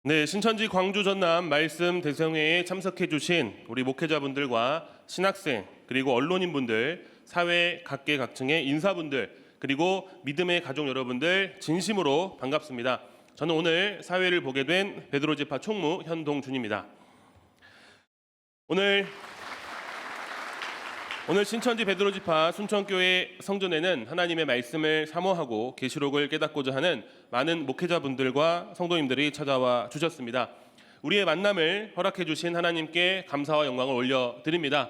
네, 신천지 광주 전남 말씀 대성회에 참석해 주신 우리 목회자분들과 신학생 그리고 언론인분들, 사회 각계각층의 인사분들 그리고 믿음의 가족 여러분들 진심으로 반갑습니다. 저는 오늘 사회를 보게 된 베드로 지파 총무 현동준입니다. 오늘 신천지 베드로 지파 순천교회 성전에는 하나님의 말씀을 사모하고 계시록을 깨닫고자 하는 많은 목회자분들과 성도님들이 찾아와 주셨습니다. 우리의 만남을 허락해 주신 하나님께 감사와 영광을 올려드립니다.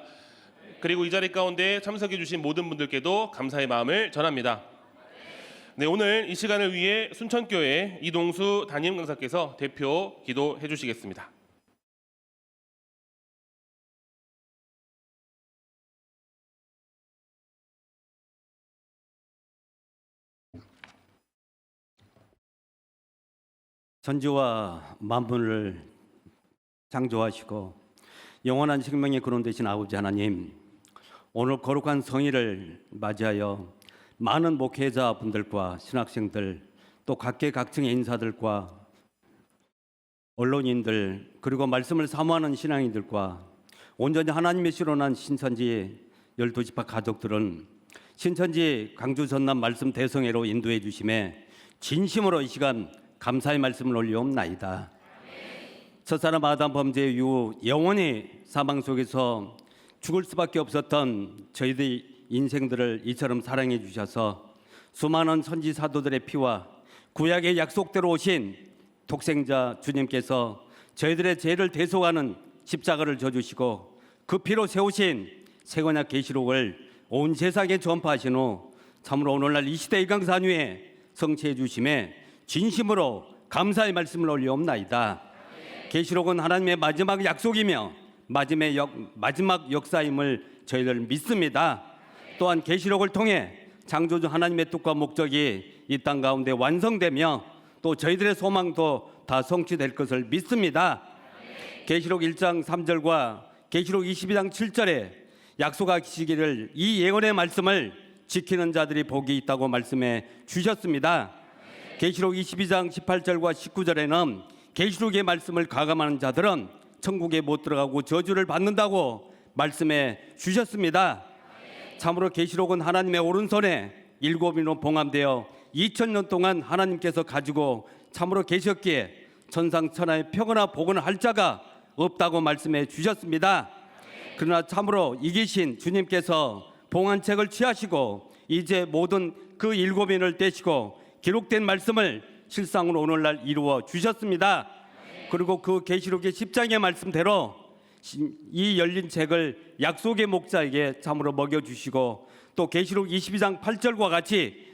그리고 이 자리 가운데 참석해 주신 모든 분들께도 감사의 마음을 전합니다. 네, 오늘 이 시간을 위해 순천교회 이동수 담임 강사께서 대표 기도해 주시겠습니다. 천지와 만물을 창조하시고 영원한 생명의 근원 되신 아버지 하나님, 오늘 거룩한 성의를 맞이하여 많은 목회자분들과 신학생들 또 각계각층의 인사들과 언론인들 그리고 말씀을 사모하는 신앙인들과 온전히 하나님의 실현한 신천지 12지파 가족들은 신천지 광주 전남 말씀 대성회로 인도해 주심에 진심으로 이 시간 감사의 말씀을 올리옵나이다. 첫사람 아담 범죄 이후 영원히 사망 속에서 죽을 수밖에 없었던 저희들 인생들을 이처럼 사랑해 주셔서 수많은 선지 사도들의 피와 구약의 약속대로 오신 독생자 주님께서 저희들의 죄를 대속하는 십자가를 져주시고 그 피로 세우신 새 언약 계시록을 온 세상에 전파하신 후 참으로 오늘날 이 시대 이강산 위에 성취해 주심에 진심으로 감사의 말씀을 올리옵나이다. 계시록은 하나님의 마지막 약속이며 마지막 역사임을 저희들 믿습니다. 또한 계시록을 통해 창조주 하나님의 뜻과 목적이 이 땅 가운데 완성되며 또 저희들의 소망도 다 성취될 것을 믿습니다. 계시록 1장 3절과 계시록 22장 7절에 약속하시기를 이 예언의 말씀을 지키는 자들이 복이 있다고 말씀해 주셨습니다. 계시록 22장 18절과 19절에는 계시록의 말씀을 가감하는 자들은 천국에 못 들어가고 저주를 받는다고 말씀해 주셨습니다. 참으로 계시록은 하나님의 오른손에 7인으로 봉함되어 2000년 동안 하나님께서 가지고 참으로 계셨기에 천상천하의 평화나 복은 할 자가 없다고 말씀해 주셨습니다. 그러나 참으로 이기신 주님께서 봉안책을 취하시고 이제 모든 그 7인을 떼시고 기록된 말씀을 실상으로 오늘날 이루어 주셨습니다. 그리고 그 계시록의 10장의 말씀대로 이 열린 책을 약속의 목자에게 참으로 먹여주시고 또 계시록 22장 8절과 같이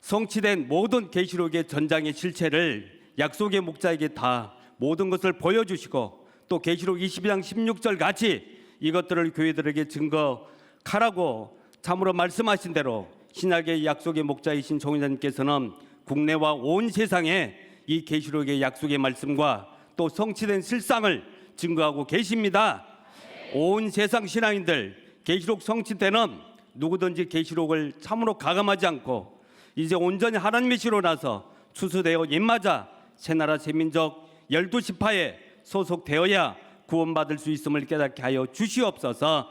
성취된 모든 계시록의 전장의 실체를 약속의 목자에게 다 모든 것을 보여주시고 또 계시록 22장 16절 같이 이것들을 교회들에게 증거하라고 참으로 말씀하신 대로 신약의 약속의 목자이신 종이자님께서는 국내와 온 세상에 이 계시록의 약속의 말씀과 또 성취된 실상을 증거하고 계십니다. 온 세상 신앙인들 계시록 성취 때는 누구든지 계시록을 참으로 가감하지 않고 이제 온전히 하나님의 시로 나서 추수되어 입맞아 새나라 새민족 12지파에 소속되어야 구원받을 수 있음을 깨닫게 하여 주시옵소서.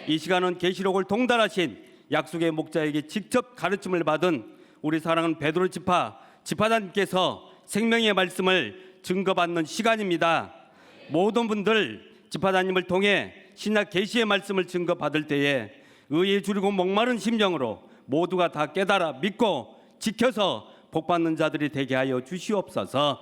이 시간은 계시록을 동달하신 약속의 목자에게 직접 가르침을 받은 우리 사랑하는 베드로 지파장님께서 생명의 말씀을 증거받는 시간입니다. 모든 분들 지파장님을 통해 신약 계시의 말씀을 증거받을 때에 의에 줄이고 목마른 심령으로 모두가 다 깨달아 믿고 지켜서 복받는 자들이 되게 하여 주시옵소서.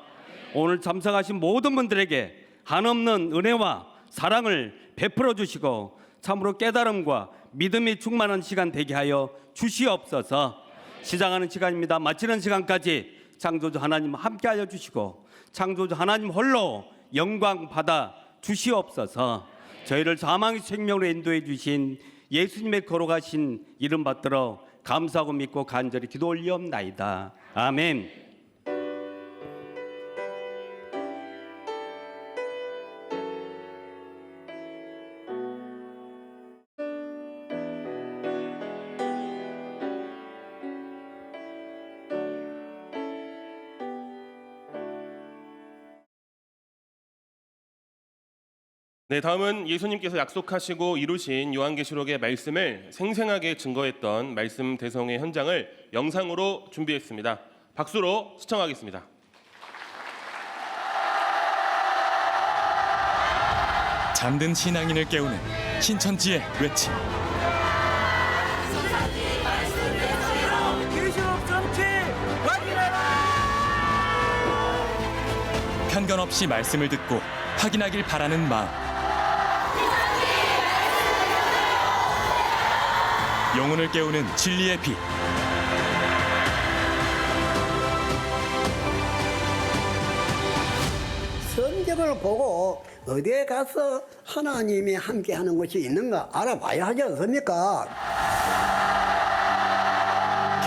오늘 참석하신 모든 분들에게 한없는 은혜와 사랑을 베풀어 주시고 참으로 깨달음과 믿음이 충만한 시간 되게 하여 주시옵소서. 시작하는 시간입니다. 마치는 시간까지 창조주 하나님 함께 하여 주시고 창조주 하나님 홀로 영광 받아 주시옵소서. 저희를 사망의 생명으로 인도해 주신 예수님의 거룩하신 이름 받들어 감사하고 믿고 간절히 기도 올리옵나이다. 아멘. 네, 다음은 예수님께서 약속하시고 이루신 요한계시록의 말씀을 생생하게 증거했던 말씀 대성의 현장을 영상으로 준비했습니다. 박수로 시청하겠습니다. 잠든 신앙인을 깨우는 신천지의 외침. 계시록 정치 확인하라! 편견 없이 말씀을 듣고 확인하길 바라는 마음. 영혼을 깨우는 진리의 빛. 성경을 보고 어디에 가서 하나님이 함께하는 것이 있는가 알아봐야 하지 않습니까?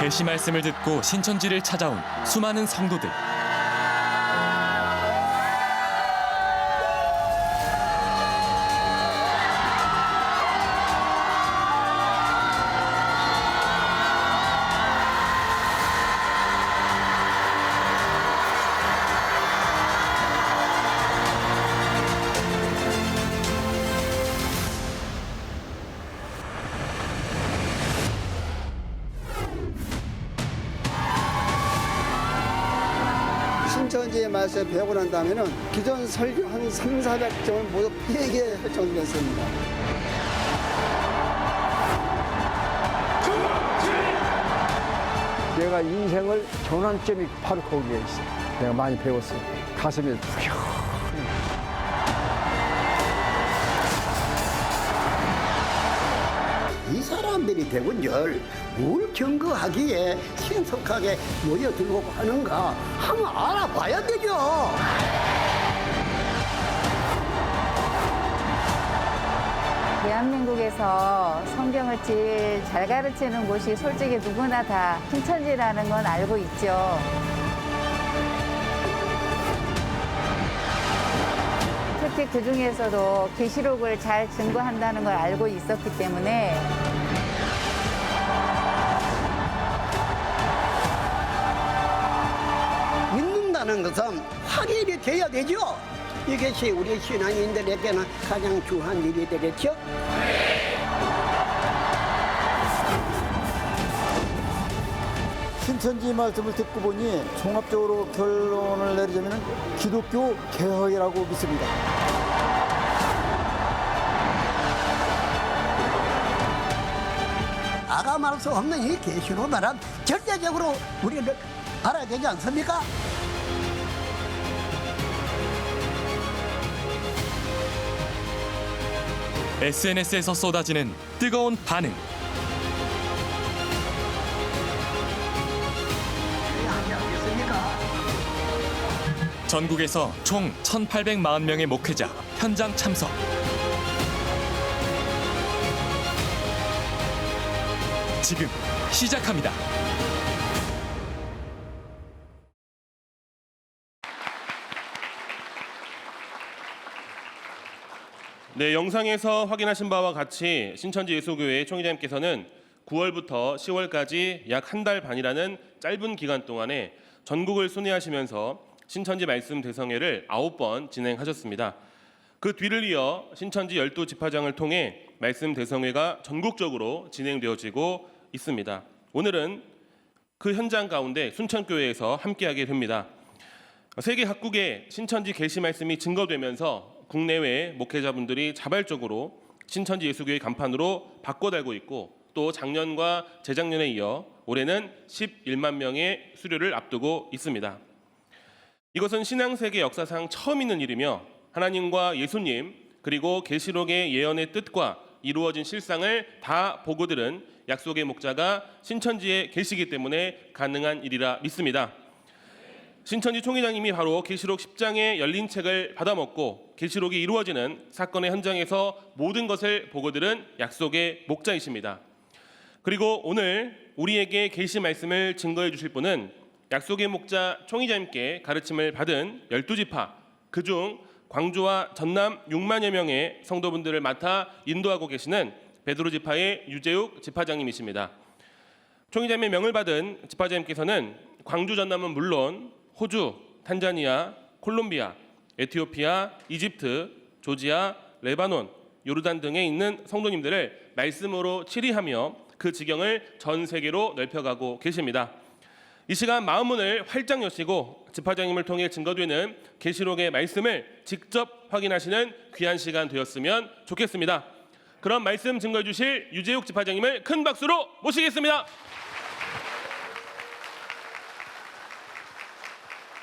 계시 말씀을 듣고 신천지를 찾아온 수많은 성도들. 신천지의 말씀을 배우고 난 다음에는 기존 설교 한 300~400점을 모두 폐기할 정도였습니다. 내가 인생을 전환점이 바로 거기에 있어. 내가 많이 배웠어요. 가슴이 푸여. 이 사람들이 대군절 뭘 증거하기에 신속하게 모여들고 하는가 한번 알아봐야 되죠. 대한민국에서 성경을 제일 잘 가르치는 곳이 솔직히 누구나 다 신천지라는 건 알고 있죠. 특히 그 중에서도 계시록을 잘 증거한다는 걸 알고 있었기 때문에 믿는다는 것은 확인이 돼야 되죠. 이것이 우리 신앙인들에게는 가장 중요한 일이 되겠죠. 신천지 말씀을 듣고 보니 종합적으로 결론을 내리자면 기독교 개혁이라고 믿습니다. 아까 말할 수 없는 이 계시록은 절대적으로 우리를 알아야 되지 않습니까? SNS에서 쏟아지는 뜨거운 반응. 전국에서 총 1,840명의 목회자 현장 참석. 지금 시작합니다. 네, 영상에서 확인하신 바와 같이 신천지 예수교회 총회장님께서는 9월부터 10월까지 약 한 달 반이라는 짧은 기간 동안에 전국을 순회하시면서 신천지 말씀 대성회를 9번 진행하셨습니다. 그 뒤를 이어 신천지 12지파장을 통해 말씀 대성회가 전국적으로 진행되어지고 있습니다. 오늘은 그 현장 가운데 순천교회에서 함께하게 됩니다. 세계 각국의 신천지 계시 말씀이 증거되면서 국내외 목회자분들이 자발적으로 신천지 예수교회 간판으로 바꿔달고 있고, 또 작년과 재작년에 이어 올해는 11만 명의 수료를 앞두고 있습니다. 이것은 신앙세계 역사상 처음 있는 일이며 하나님과 예수님 그리고 계시록의 예언의 뜻과 이루어진 실상을 다 보고 들은 약속의 목자가 신천지에 계시기 때문에 가능한 일이라 믿습니다. 신천지 총회장님이 바로 계시록 10장의 열린 책을 받아먹고 계시록이 이루어지는 사건의 현장에서 모든 것을 보고 들은 약속의 목자이십니다. 그리고 오늘 우리에게 계시 말씀을 증거해 주실 분은 약속의 목자 총회장님께 가르침을 받은 12지파, 그중 광주와 전남 6만여 명의 성도분들을 맡아 인도하고 계시는 베드로 지파의 유재욱 지파장님이십니다. 총회장님의 명을 받은 지파장님께서는 광주 전남은 물론 호주, 탄자니아, 콜롬비아, 에티오피아, 이집트, 조지아, 레바논, 요르단 등에 있는 성도님들을 말씀으로 치리하며 그 지경을 전 세계로 넓혀가고 계십니다. 이 시간 마음문을 활짝 여시고 집화장님을 통해 증거되는 계시록의 말씀을 직접 확인하시는 귀한 시간 되었으면 좋겠습니다. 그럼 말씀 증거해 주실 유재욱 집화장님을 큰 박수로 모시겠습니다.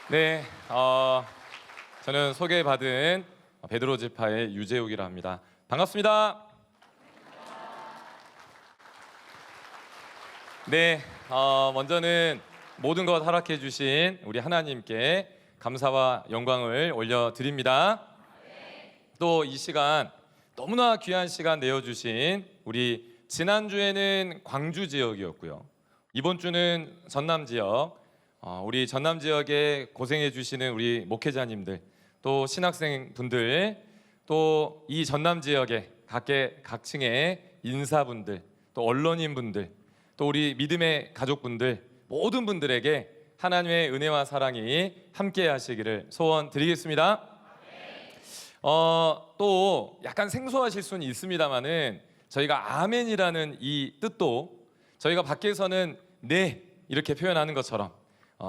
네, 저는 소개받은 베드로 지파의 유재욱이라 합니다. 반갑습니다. 네, 먼저는 모든 것 허락해 주신 우리 하나님께 감사와 영광을 올려드립니다. 또 이 시간 너무나 귀한 시간 내어주신 우리 지난주에는 광주 지역이었고요. 이번 주는 전남 지역, 우리 전남 지역에 고생해 주시는 우리 목회자님들, 또 신학생 분들, 또 이 전남 지역에 각층의 인사분들, 또 언론인 분들, 또 우리 믿음의 가족분들, 모든 분들에게 하나님의 은혜와 사랑이 함께 하시기를 소원드리겠습니다. 또 약간 생소하실 수는 있습니다만은 저희가 아멘이라는 이 뜻도 저희가 밖에서는 네 이렇게 표현하는 것처럼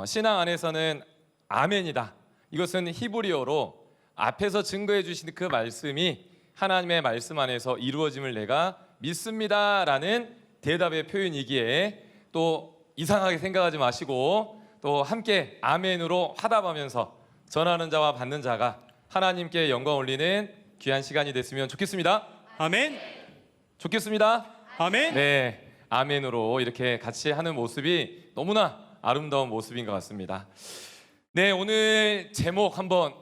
신앙 안에서는 아멘이다. 이것은 히브리어로 앞에서 증거해 주신 그 말씀이 하나님의 말씀 안에서 이루어짐을 내가 믿습니다라는 대답의 표현이기에 또 이상하게 생각하지 마시고 또 함께 아멘으로 화답하면서 전하는 자와 받는 자가 하나님께 영광 올리는 귀한 시간이 됐으면 좋겠습니다. 아멘. 좋겠습니다. 아멘. 네, 아멘으로 이렇게 같이 하는 모습이 너무나 아름다운 모습인 것 같습니다. 네, 오늘 제목 한번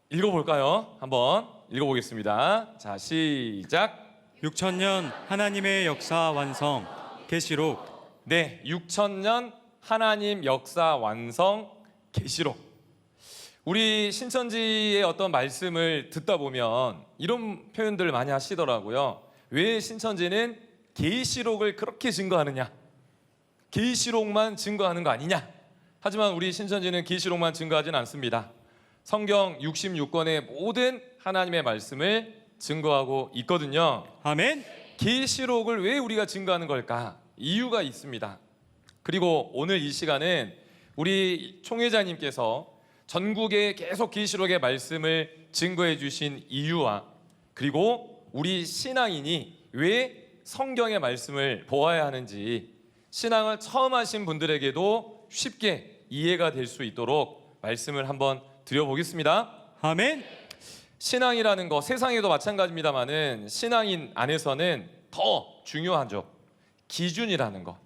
읽어볼까요? 한번 읽어보겠습니다. 자, 시작. 6,000년 하나님의 역사 완성. 계시록. 네, 6,000년 하나님 역사 완성 계시록. 우리 신천지의 어떤 말씀을 듣다 보면 이런 표현들을 많이 하시더라고요. 왜 신천지는 계시록을 그렇게 증거하느냐? 계시록만 증거하는 거 아니냐? 하지만 우리 신천지는 계시록만 증거하진 않습니다. 성경 66권의 모든 하나님의 말씀을 증거하고 있거든요. 아멘. 계시록을 왜 우리가 증거하는 걸까? 이유가 있습니다. 그리고 오늘 이 시간은 우리 총회자님께서 전국에 계속 계시록의 말씀을 증거해 주신 이유와 그리고 우리 신앙인이 왜 성경의 말씀을 보아야 하는지 신앙을 처음 하신 분들에게도 쉽게 이해가 될 수 있도록 말씀을 한번 드려보겠습니다. 아멘. 신앙이라는 거 세상에도 마찬가지입니다만은 신앙인 안에서는 더 중요하죠. 기준이라는 거.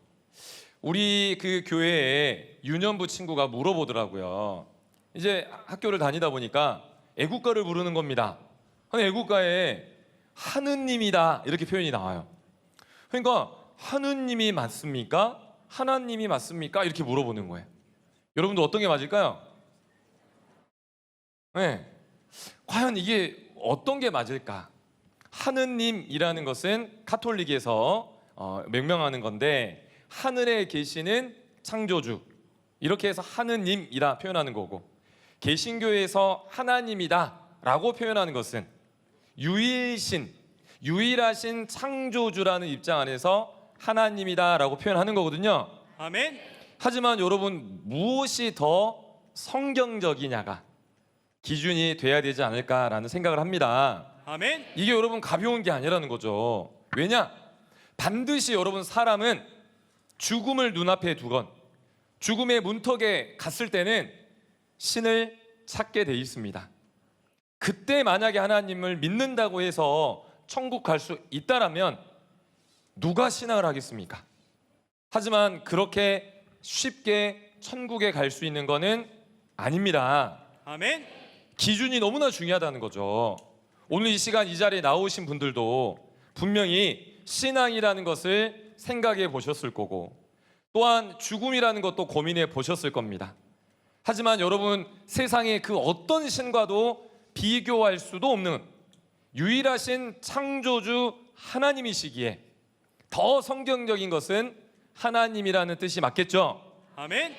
우리 그 교회에 유년부 친구가 물어보더라고요. 이제 학교를 다니다 보니까 애국가를 부르는 겁니다. 애국가에 하느님이다 이렇게 표현이 나와요. 그러니까 하느님이 맞습니까? 하나님이 맞습니까? 이렇게 물어보는 거예요. 여러분도 어떤 게 맞을까요? 네. 과연 이게 어떤 게 맞을까? 하느님이라는 것은 카톨릭에서 명명하는 건데 하늘에 계시는 창조주 이렇게 해서 하느님이라 표현하는 거고 개신교에서 하나님이다 라고 표현하는 것은 유일신, 유일하신 창조주라는 입장 안에서 하나님이다 라고 표현하는 거거든요. 아멘. 하지만 여러분 무엇이 더 성경적이냐가 기준이 돼야 되지 않을까라는 생각을 합니다. 아멘. 이게 여러분 가벼운 게 아니라는 거죠. 왜냐? 반드시 여러분 사람은 죽음을 눈앞에 두건 죽음의 문턱에 갔을 때는 신을 찾게 돼 있습니다. 그때 만약에 하나님을 믿는다고 해서 천국 갈 수 있다라면 누가 신앙을 하겠습니까? 하지만 그렇게 쉽게 천국에 갈 수 있는 거는 아닙니다. 아멘. 기준이 너무나 중요하다는 거죠. 오늘 이 시간 이 자리에 나오신 분들도 분명히 신앙이라는 것을 생각해 보셨을 거고 또한 죽음이라는 것도 고민해 보셨을 겁니다. 하지만 여러분 세상의 그 어떤 신과도 비교할 수도 없는 유일하신 창조주 하나님이시기에 더 성경적인 것은 하나님이라는 뜻이 맞겠죠? 아멘.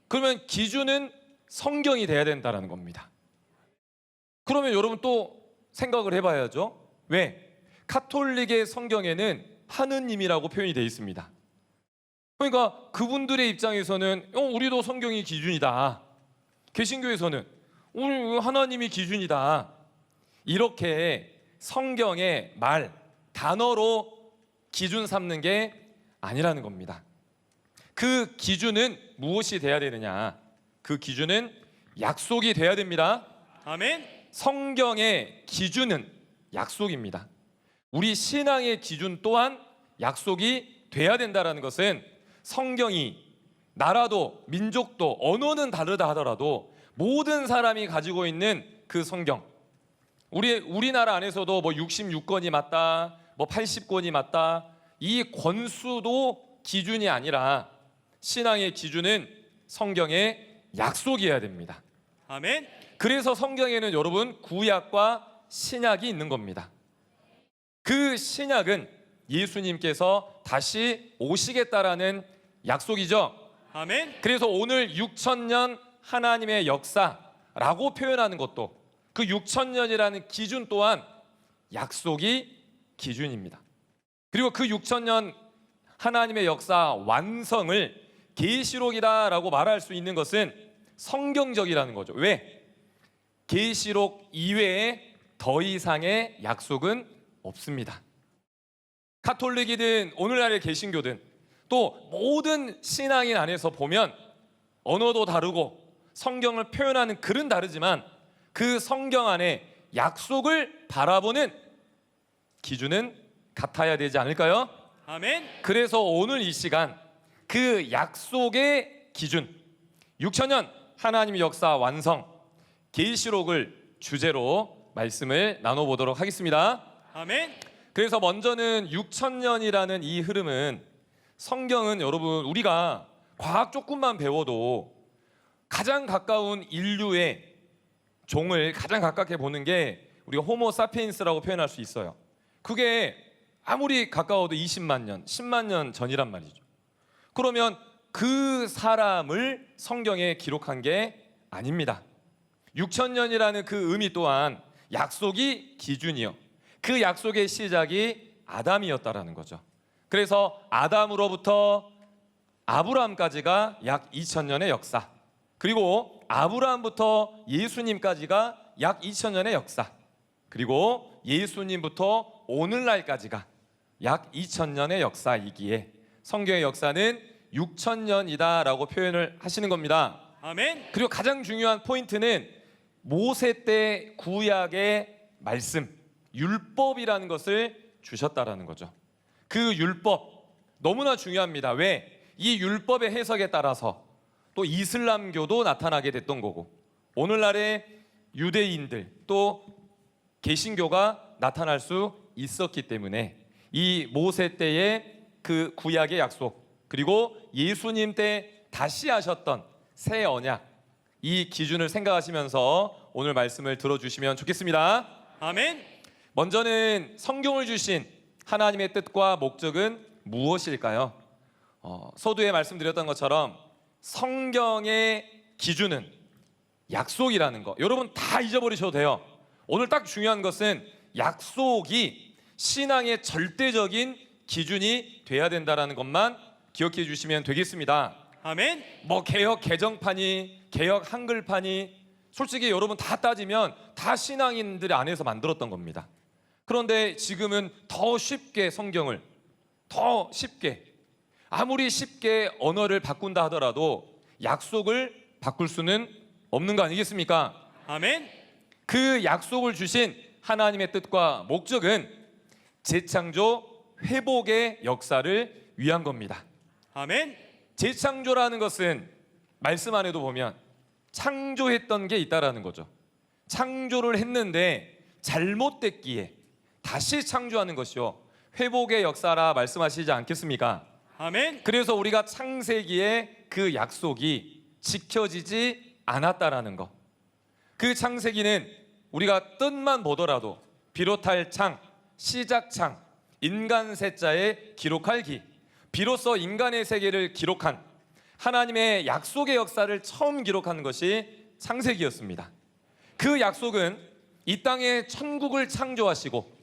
그러면 기준은 성경이 돼야 된다는 겁니다. 그러면 여러분 또 생각을 해봐야죠. 왜? 카톨릭의 성경에는 하느님이라고 표현이 되어 있습니다. 그러니까 그분들의 입장에서는 우리도 성경이 기준이다. 개신교에서는 우리 하나님이 기준이다. 이렇게 성경의 말, 단어로 기준 삼는 게 아니라는 겁니다. 그 기준은 무엇이 돼야 되느냐? 그 기준은 약속이 돼야 됩니다. 아멘. 성경의 기준은 약속입니다. 우리 신앙의 기준 또한 약속이 돼야 된다는 것은 성경이 나라도 민족도 언어는 다르다 하더라도 모든 사람이 가지고 있는 그 성경, 우리나라 안에서도 뭐 66권이 맞다, 뭐 80권이 맞다, 이 권수도 기준이 아니라 신앙의 기준은 성경의 약속이어야 됩니다. 아멘. 그래서 성경에는 여러분 구약과 신약이 있는 겁니다. 그 신약은 예수님께서 다시 오시겠다라는 약속이죠. 아멘. 그래서 오늘 6,000년 하나님의 역사라고 표현하는 것도 그 6,000년이라는 기준 또한 약속이 기준입니다. 그리고 그 6,000년 하나님의 역사 완성을 계시록이다라고 말할 수 있는 것은 성경적이라는 거죠. 왜? 계시록 이외에 더 이상의 약속은 없습니다. 카톨릭이든 오늘날의 개신교든 또 모든 신앙인 안에서 보면 언어도 다르고 성경을 표현하는 글은 다르지만 그 성경 안에 약속을 바라보는 기준은 같아야 되지 않을까요? 아멘. 그래서 오늘 이 시간 그 약속의 기준 6,000년 하나님의 역사 완성 계시록을 주제로 말씀을 나눠보도록 하겠습니다. 아멘. 그래서 먼저는 6,000년이라는 이 흐름은 성경은 여러분 우리가 과학 조금만 배워도 가장 가까운 인류의 종을 가장 가깝게 보는 게 우리가 호모 사피엔스라고 표현할 수 있어요. 그게 아무리 가까워도 20만 년, 10만 년 전이란 말이죠. 그러면 그 사람을 성경에 기록한 게 아닙니다. 6,000년이라는 그 의미 또한 약속이 기준이요. 그 약속의 시작이 아담이었다라는 거죠. 그래서 아담으로부터 아브라함까지가 약 2,000년의 역사, 그리고 아브라함부터 예수님까지가 약 2,000년의 역사, 그리고 예수님부터 오늘날까지가 약 2,000년의 역사이기에 성경의 역사는 6,000년이다라고 표현을 하시는 겁니다. 아멘. 그리고 가장 중요한 포인트는 모세 때 구약의 말씀, 율법이라는 것을 주셨다라는 거죠. 그 율법 너무나 중요합니다. 왜? 이 율법의 해석에 따라서 또 이슬람교도 나타나게 됐던 거고 오늘날의 유대인들 또 개신교가 나타날 수 있었기 때문에 이 모세 때의 그 구약의 약속 그리고 예수님 때 다시 하셨던 새 언약 이 기준을 생각하시면서 오늘 말씀을 들어주시면 좋겠습니다. 아멘. 먼저는 성경을 주신 하나님의 뜻과 목적은 무엇일까요? 서두에 말씀드렸던 것처럼 성경의 기준은 약속이라는 거 여러분 다 잊어버리셔도 돼요. 오늘 딱 중요한 것은 약속이 신앙의 절대적인 기준이 돼야 된다는 것만 기억해 주시면 되겠습니다. 아멘. 뭐 개혁 개정판이 개혁 한글판이 솔직히 여러분 다 따지면 다 신앙인들 안에서 만들었던 겁니다. 그런데 지금은 더 쉽게 성경을 더 쉽게 아무리 쉽게 언어를 바꾼다 하더라도 약속을 바꿀 수는 없는 거 아니겠습니까? 아멘. 그 약속을 주신 하나님의 뜻과 목적은 재창조 회복의 역사를 위한 겁니다. 아멘. 재창조라는 것은 말씀 안에도 보면 창조했던 게 있다라는 거죠. 창조를 했는데 잘못됐기에 다시 창조하는 것이요 회복의 역사라 말씀하시지 않겠습니까? 아멘. 그래서 우리가 창세기에 그 약속이 지켜지지 않았다라는 것. 그 창세기는 우리가 뜻만 보더라도 비롯할 창, 시작창, 인간 세자에 기록할 기, 비로소 인간의 세계를 기록한 하나님의 약속의 역사를 처음 기록한 것이 창세기였습니다. 그 약속은 이 땅에 천국을 창조하시고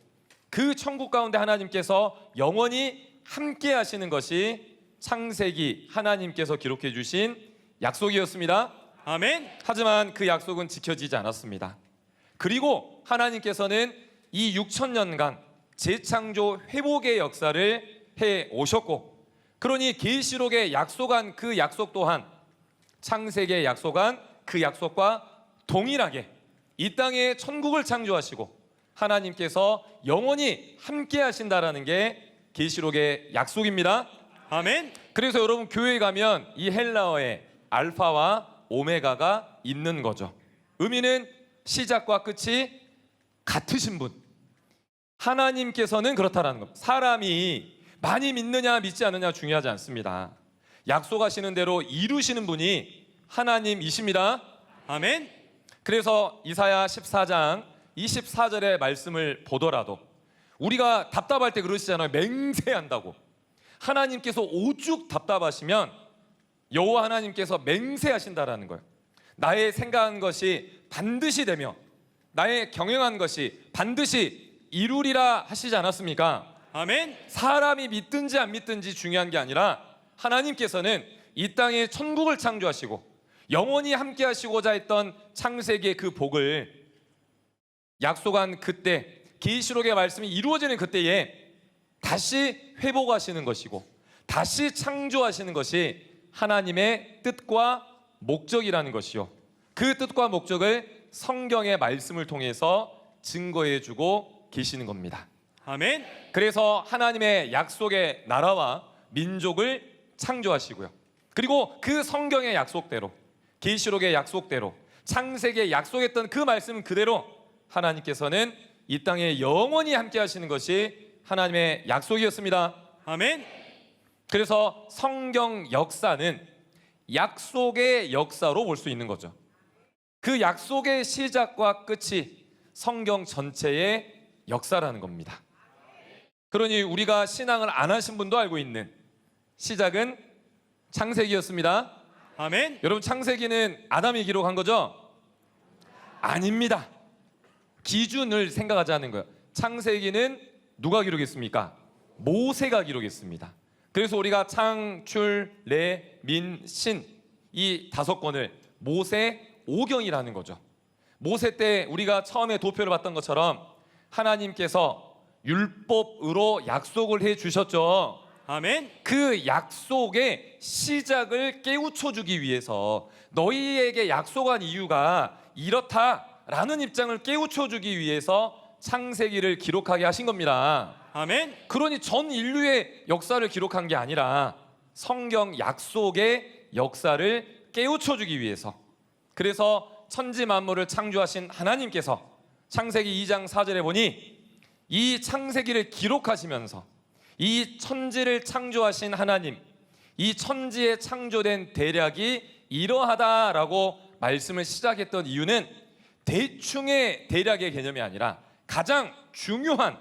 그 천국 가운데 하나님께서 영원히 함께 하시는 것이 창세기 하나님께서 기록해 주신 약속이었습니다. 아멘. 하지만 그 약속은 지켜지지 않았습니다. 그리고 하나님께서는 이 6천년간 재창조 회복의 역사를 해 오셨고, 그러니 계시록에 약속한 그 약속 또한 창세기에 약속한 그 약속과 동일하게 이 땅에 천국을 창조하시고 하나님께서 영원히 함께 하신다라는 게 계시록의 약속입니다. 아멘. 그래서 여러분 교회에 가면 이 헬라어에 알파와 오메가가 있는 거죠. 의미는 시작과 끝이 같으신 분. 하나님께서는 그렇다라는 겁니다. 사람이 많이 믿느냐 믿지 않느냐 중요하지 않습니다. 약속하시는 대로 이루시는 분이 하나님이십니다. 아멘. 그래서 이사야 14장 24절의 말씀을 보더라도 우리가 답답할 때 그러시잖아요. 맹세한다고. 하나님께서 오죽 답답하시면 여호와 하나님께서 맹세하신다라는 거예요. 나의 생각한 것이 반드시 되며 나의 경영한 것이 반드시 이루리라 하시지 않았습니까? 아멘. 사람이 믿든지 안 믿든지 중요한 게 아니라 하나님께서는 이 땅에 천국을 창조하시고 영원히 함께 하시고자 했던 창세기의 그 복을 약속한 그때 계시록의 말씀이 이루어지는 그때에 다시 회복하시는 것이고 다시 창조하시는 것이 하나님의 뜻과 목적이라는 것이요, 그 뜻과 목적을 성경의 말씀을 통해서 증거해 주고 계시는 겁니다. 아멘. 그래서 하나님의 약속의 나라와 민족을 창조하시고요, 그리고 그 성경의 약속대로 계시록의 약속대로 창세기에 약속했던 그 말씀 그대로 하나님께서는 이 땅에 영원히 함께 하시는 것이 하나님의 약속이었습니다. 아멘. 그래서 성경 역사는 약속의 역사로 볼 수 있는 거죠. 그 약속의 시작과 끝이 성경 전체의 역사라는 겁니다. 그러니 우리가 신앙을 안 하신 분도 알고 있는 시작은 창세기였습니다. 아멘. 여러분, 창세기는 아담이 기록한 거죠? 아닙니다. 기준을 생각하자는 거예요. 창세기는 누가 기록했습니까? 모세가 기록했습니다. 그래서 우리가 창출, 래, 민, 신 이 5권을 모세 5경이라는 거죠. 모세 때 우리가 처음에 도표를 봤던 것처럼 하나님께서 율법으로 약속을 해 주셨죠. 아멘. 그 약속의 시작을 깨우쳐 주기 위해서 너희에게 약속한 이유가 이렇다라는 입장을 깨우쳐 주기 위해서 창세기를 기록하게 하신 겁니다. 아멘. 그러니 전 인류의 역사를 기록한 게 아니라 성경 약속의 역사를 깨우쳐 주기 위해서, 그래서 천지 만물을 창조하신 하나님께서 창세기 2장 4절에 보니 이 창세기를 기록하시면서 이 천지를 창조하신 하나님, 이 천지에 창조된 대략이 이러하다라고 말씀을 시작했던 이유는 대충의 대략의 개념이 아니라 가장 중요한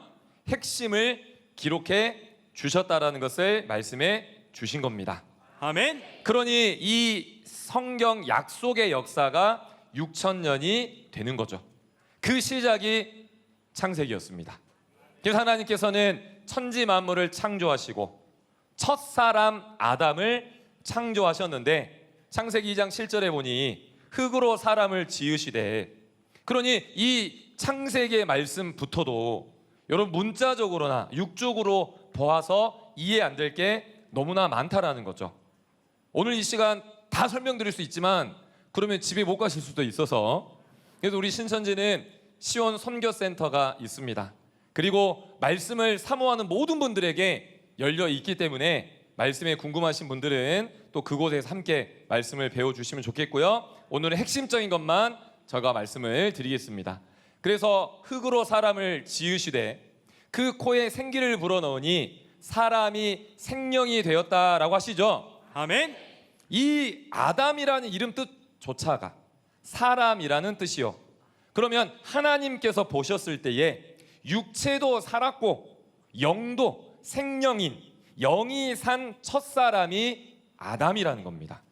핵심을 기록해 주셨다라는 것을 말씀해 주신 겁니다. 아멘. 그러니 이 성경 약속의 역사가 6,000년이 되는 거죠. 그 시작이 창세기였습니다. 그래서 하나님께서는 천지 만물을 창조하시고 첫사람 아담을 창조하셨는데 창세기 2장 7절에 보니 흙으로 사람을 지으시되, 그러니 이 창세기의 말씀부터도 여러분 문자적으로나 육적으로 보아서 이해 안 될 게 너무나 많다라는 거죠. 오늘 이 시간 다 설명드릴 수 있지만 그러면 집에 못 가실 수도 있어서, 그래서 우리 신천지는 시온 선교센터가 있습니다. 그리고 말씀을 사모하는 모든 분들에게 열려 있기 때문에 말씀에 궁금하신 분들은 또 그곳에서 함께 말씀을 배워주시면 좋겠고요. 오늘은 핵심적인 것만 제가 말씀을 드리겠습니다. 그래서 흙으로 사람을 지으시되 그 코에 생기를 불어넣으니 사람이 생명이 되었다라고 하시죠. 아멘. 이 아담이라는 이름 뜻조차가 사람이라는 뜻이요, 그러면 하나님께서 보셨을 때에 육체도 살았고 영도 생명인 영이 산 첫사람이 아담이라는 겁니다.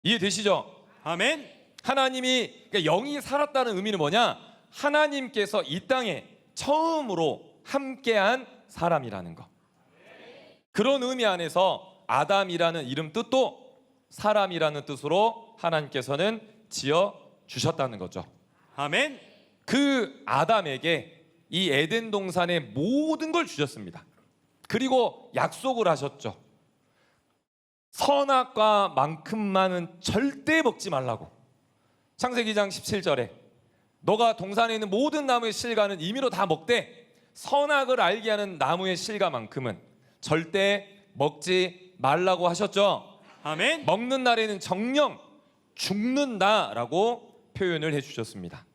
이해되시죠? 아멘. 하나님이, 그러니까 영이 살았다는 의미는 뭐냐? 하나님께서 이 땅에 처음으로 함께한 사람이라는 거. 그런 의미 안에서 아담이라는 이름 뜻도 사람이라는 뜻으로 하나님께서는 지어 주셨다는 거죠. 아멘. 그 아담에게 이 에덴 동산의 모든 걸 주셨습니다. 그리고 약속을 하셨죠. 선악과만큼만은 절대 먹지 말라고. 창세기 2장 17절에 너가 동산에 있는 모든 나무의 실과는 임의로 다 먹되 선악을 알게 하는 나무의 실과만큼은 절대 먹지 말라고 하셨죠. 아멘. 먹는 날에는 정령 죽는다라고 표현을 해주셨습니다.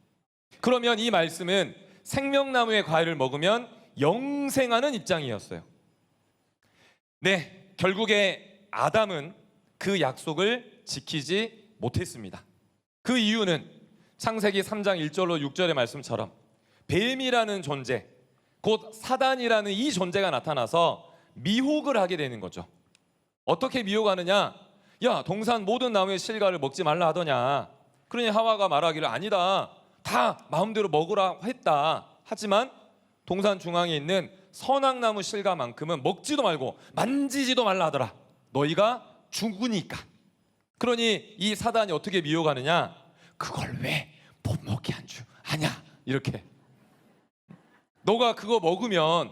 그러면 이 말씀은 생명나무의 과일을 먹으면 영생하는 입장이었어요. 네, 결국에 아담은 그 약속을 지키지 못했습니다. 그 이유는 창세기 3장 1절로 6절의 말씀처럼 뱀이라는 존재, 곧 사단이라는 이 존재가 나타나서 미혹을 하게 되는 거죠. 어떻게 미혹하느냐? 야, 동산 모든 나무의 실과를 먹지 말라 하더냐. 그러니 하와가 말하기를 아니다. 다 마음대로 먹으라 했다. 하지만 동산 중앙에 있는 선악나무 실과만큼은 먹지도 말고 만지지도 말라 하더라. 너희가 죽으니까. 그러니 이 사단이 어떻게 미혹하느냐? 그걸 왜 못 먹게 한 줄 아냐? 이렇게. 너가 그거 먹으면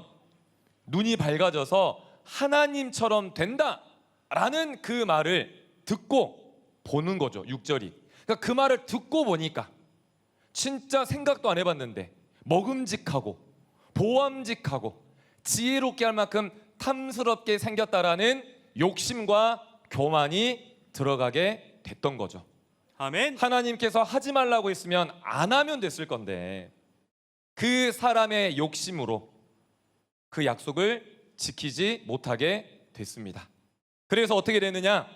눈이 밝아져서 하나님처럼 된다라는 그 말을 듣고 보는 거죠. 6절이. 그러니까 그 말을 듣고 보니까 진짜 생각도 안 해봤는데 먹음직하고 보암직하고 지혜롭게 할 만큼 탐스럽게 생겼다라는 욕심과 교만이 들어가게 됐던 거죠. 아멘. 하나님께서 하지 말라고 했으면 안 하면 됐을 건데 그 사람의 욕심으로 그 약속을 지키지 못하게 됐습니다. 그래서 어떻게 됐느냐?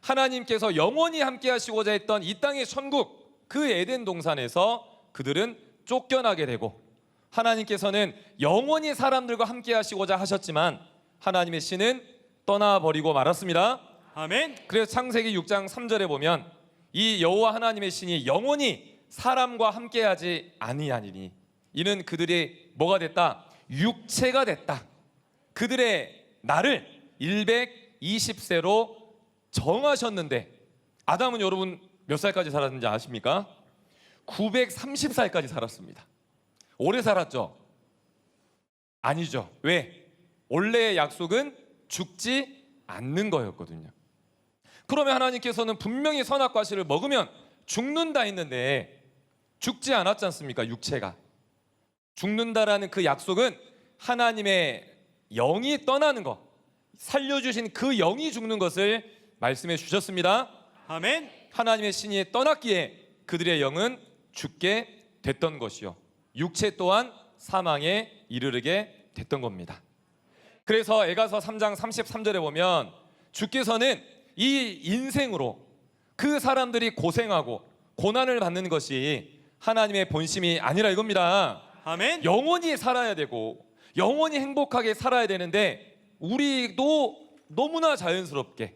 하나님께서 영원히 함께 하시고자 했던 이 땅의 천국, 그 에덴 동산에서 그들은 쫓겨나게 되고 하나님께서는 영원히 사람들과 함께 하시고자 하셨지만 하나님의 신은 떠나버리고 말았습니다. 아멘. 그래서 창세기 6장 3절에 보면 이 여호와 하나님의 신이 영원히 사람과 함께하지 아니하니니 이는 그들이 뭐가 됐다? 육체가 됐다. 그들의 날을 120세로 정하셨는데 아담은 여러분 몇 살까지 살았는지 아십니까? 930살까지 살았습니다. 오래 살았죠? 아니죠. 왜? 원래의 약속은 죽지 않는 거였거든요. 그러면 하나님께서는 분명히 선악과실을 먹으면 죽는다 했는데 죽지 않았지 않습니까? 육체가. 죽는다라는 그 약속은 하나님의 영이 떠나는 것, 살려주신 그 영이 죽는 것을 말씀해 주셨습니다. 아멘. 하나님의 신이 떠났기에 그들의 영은 죽게 됐던 것이요, 육체 또한 사망에 이르게 됐던 겁니다. 그래서 에가서 3장 33절에 보면 주께서는 이 인생으로 그 사람들이 고생하고 고난을 받는 것이 하나님의 본심이 아니라 이겁니다. 아멘. 영원히 살아야 되고 영원히 행복하게 살아야 되는데 우리도 너무나 자연스럽게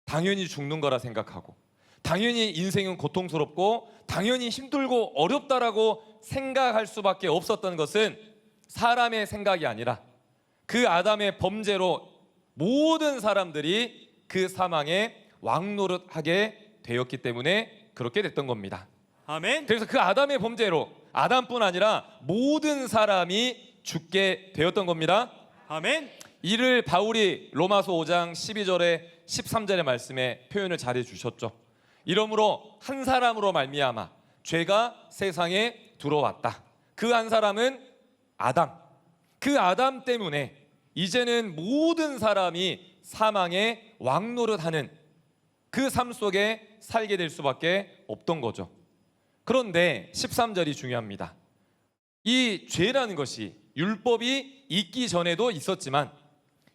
당연히 죽는 거라 생각하고 당연히 인생은 고통스럽고 당연히 힘들고 어렵다라고 생각할 수밖에 없었던 것은 사람의 생각이 아니라 그 아담의 범죄로 모든 사람들이 그 사망에 왕노릇하게 되었기 때문에 그렇게 됐던 겁니다. 아멘. 그래서 그 아담의 범죄로 아담뿐 아니라 모든 사람이 죽게 되었던 겁니다. 아멘. 이를 바울이 로마서 5장 12절에 13절의 말씀에 표현을 잘해 주셨죠. 이러므로 한 사람으로 말미암아 죄가 세상에 들어왔다. 그 한 사람은 아담. 그 아담 때문에 이제는 모든 사람이 사망의 왕노릇하는 그 삶 속에 살게 될 수밖에 없던 거죠. 그런데 13절이 중요합니다. 이 죄라는 것이 율법이 있기 전에도 있었지만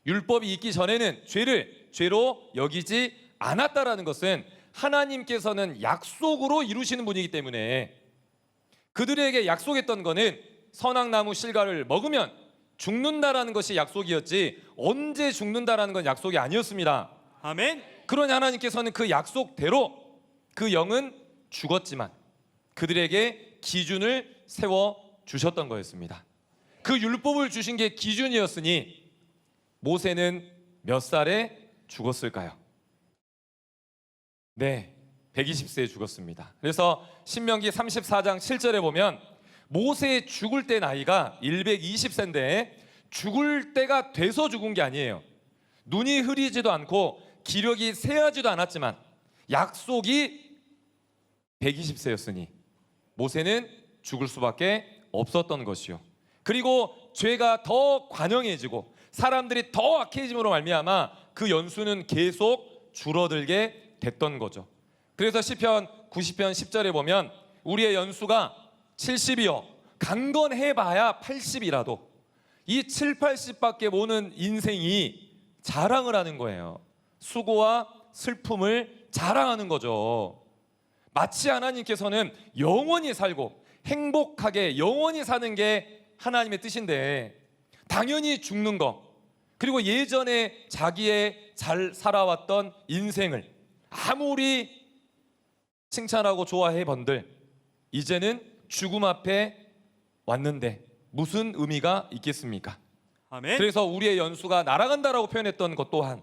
율법이 있기 전에는 죄를 죄로 여기지 않았다라는 것은 하나님께서는 약속으로 이루시는 분이기 때문에 그들에게 약속했던 거는 선악나무 실과를 먹으면 죽는다라는 것이 약속이었지 언제 죽는다라는 건 약속이 아니었습니다. 아멘. 그러니 하나님께서는 그 약속대로 그 영은 죽었지만 그들에게 기준을 세워 주셨던 거였습니다. 그 율법을 주신 게 기준이었으니 모세는 몇 살에 죽었을까요? 네, 120세에 죽었습니다. 그래서 신명기 34장 7절에 보면 모세 죽을 때 나이가 120세인데 죽을 때가 돼서 죽은 게 아니에요. 눈이 흐리지도 않고 기력이 쇠하지도 않았지만 약속이 120세였으니 모세는 죽을 수밖에 없었던 것이요. 그리고 죄가 더 관영해지고 사람들이 더 악해짐으로 말미암아 그 연수는 계속 줄어들게 됐던 거죠. 그래서 시편 90편 10절에 보면 우리의 연수가 70이요 강건해봐야 80이라도 이 7, 80밖에 모는 인생이 자랑을 하는 거예요. 수고와 슬픔을 자랑하는 거죠. 마치 하나님께서는 영원히 살고 행복하게 영원히 사는 게 하나님의 뜻인데 당연히 죽는 거 그리고 예전에 자기의 잘 살아왔던 인생을 아무리 칭찬하고 좋아해 본들 이제는 죽음 앞에 왔는데 무슨 의미가 있겠습니까? 아멘. 그래서 우리의 연수가 날아간다라고 표현했던 것 또한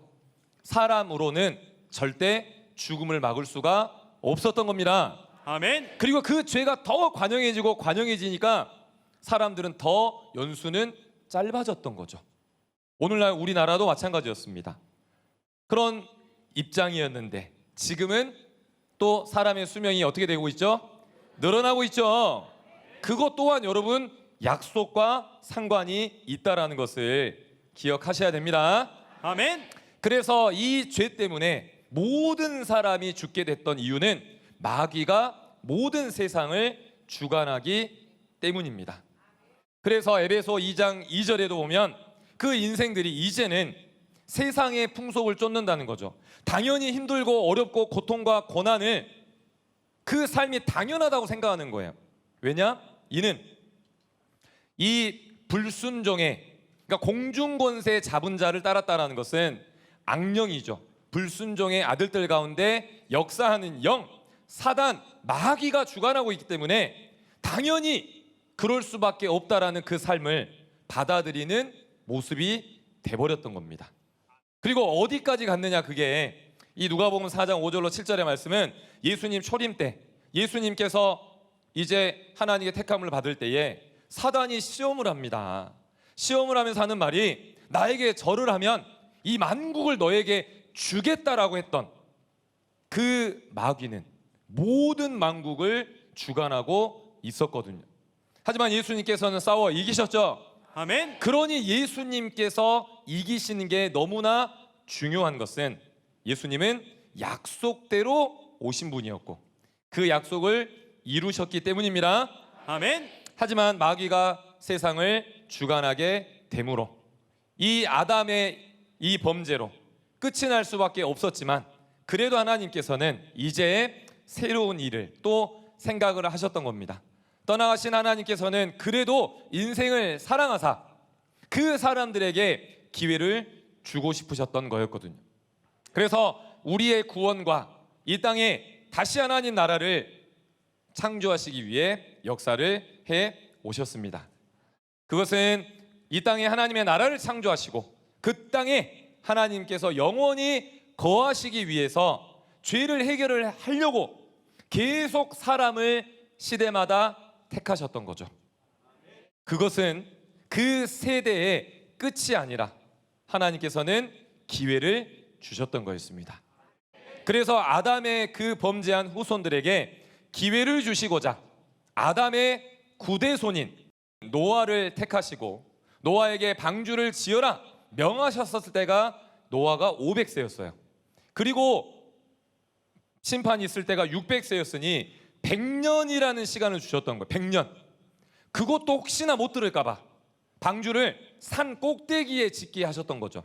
사람으로는 절대 죽음을 막을 수가 없었던 겁니다. 아멘. 그리고 그 죄가 더 관영해지고 관영해지니까 사람들은 더 연수는 짧아졌던 거죠. 오늘날 우리나라도 마찬가지였습니다. 그런 입장이었는데 지금은 또 사람의 수명이 어떻게 되고 있죠? 늘어나고 있죠. 그것 또한 여러분 약속과 상관이 있다라는 것을 기억하셔야 됩니다. 아멘. 그래서 이 죄 때문에 모든 사람이 죽게 됐던 이유는 마귀가 모든 세상을 주관하기 때문입니다. 그래서 에베소 2장 2절에도 보면 그 인생들이 이제는 세상의 풍속을 쫓는다는 거죠. 당연히 힘들고 어렵고 고통과 고난을 그 삶이 당연하다고 생각하는 거예요. 왜냐? 이는 이 불순종의 그러니까 공중권세 잡은 자를 따랐다라는 것은 악령이죠. 불순종의 아들들 가운데 역사하는 영, 사단, 마귀가 주관하고 있기 때문에 당연히 그럴 수밖에 없다라는 그 삶을 받아들이는 모습이 돼버렸던 겁니다. 그리고 어디까지 갔느냐 그게 이 누가복음 4장 5절로 7절의 말씀은 예수님 초림 때 예수님께서 이제 하나님의 택함을 받을 때에 사단이 시험을 합니다. 시험을 하면서 하는 말이 나에게 절을 하면 이 만국을 너에게 주겠다라고 했던 그 마귀는 모든 만국을 주관하고 있었거든요. 하지만 예수님께서는 싸워 이기셨죠. 아멘. 그러니 예수님께서 이기시는 게 너무나 중요한 것은 예수님은 약속대로 오신 분이었고 그 약속을 이루셨기 때문입니다. 아멘. 하지만 마귀가 세상을 주관하게 되므로 이 아담의 이 범죄로 끝이 날 수밖에 없었지만 그래도 하나님께서는 이제 새로운 일을 또 생각을 하셨던 겁니다. 떠나가신 하나님께서는 그래도 인생을 사랑하사 그 사람들에게 기회를 주고 싶으셨던 거였거든요. 그래서 우리의 구원과 이 땅에 다시 하나님 나라를 창조하시기 위해 역사를 해 오셨습니다. 그것은 이 땅에 하나님의 나라를 창조하시고 그 땅에 하나님께서 영원히 거하시기 위해서 죄를 해결을 하려고 계속 사람을 시대마다 택하셨던 거죠. 그것은 그 세대의 끝이 아니라 하나님께서는 기회를 주셨던 거였습니다. 그래서 아담의 그 범죄한 후손들에게 기회를 주시고자 아담의 구대손인 노아를 택하시고 노아에게 방주를 지어라 명하셨을 때가 노아가 500세였어요. 그리고 심판이 있을 때가 600세였으니 100년이라는 시간을 주셨던 거예요. 100년. 그것도 혹시나 못 들을까 봐 방주를 산 꼭대기에 짓게 하셨던 거죠.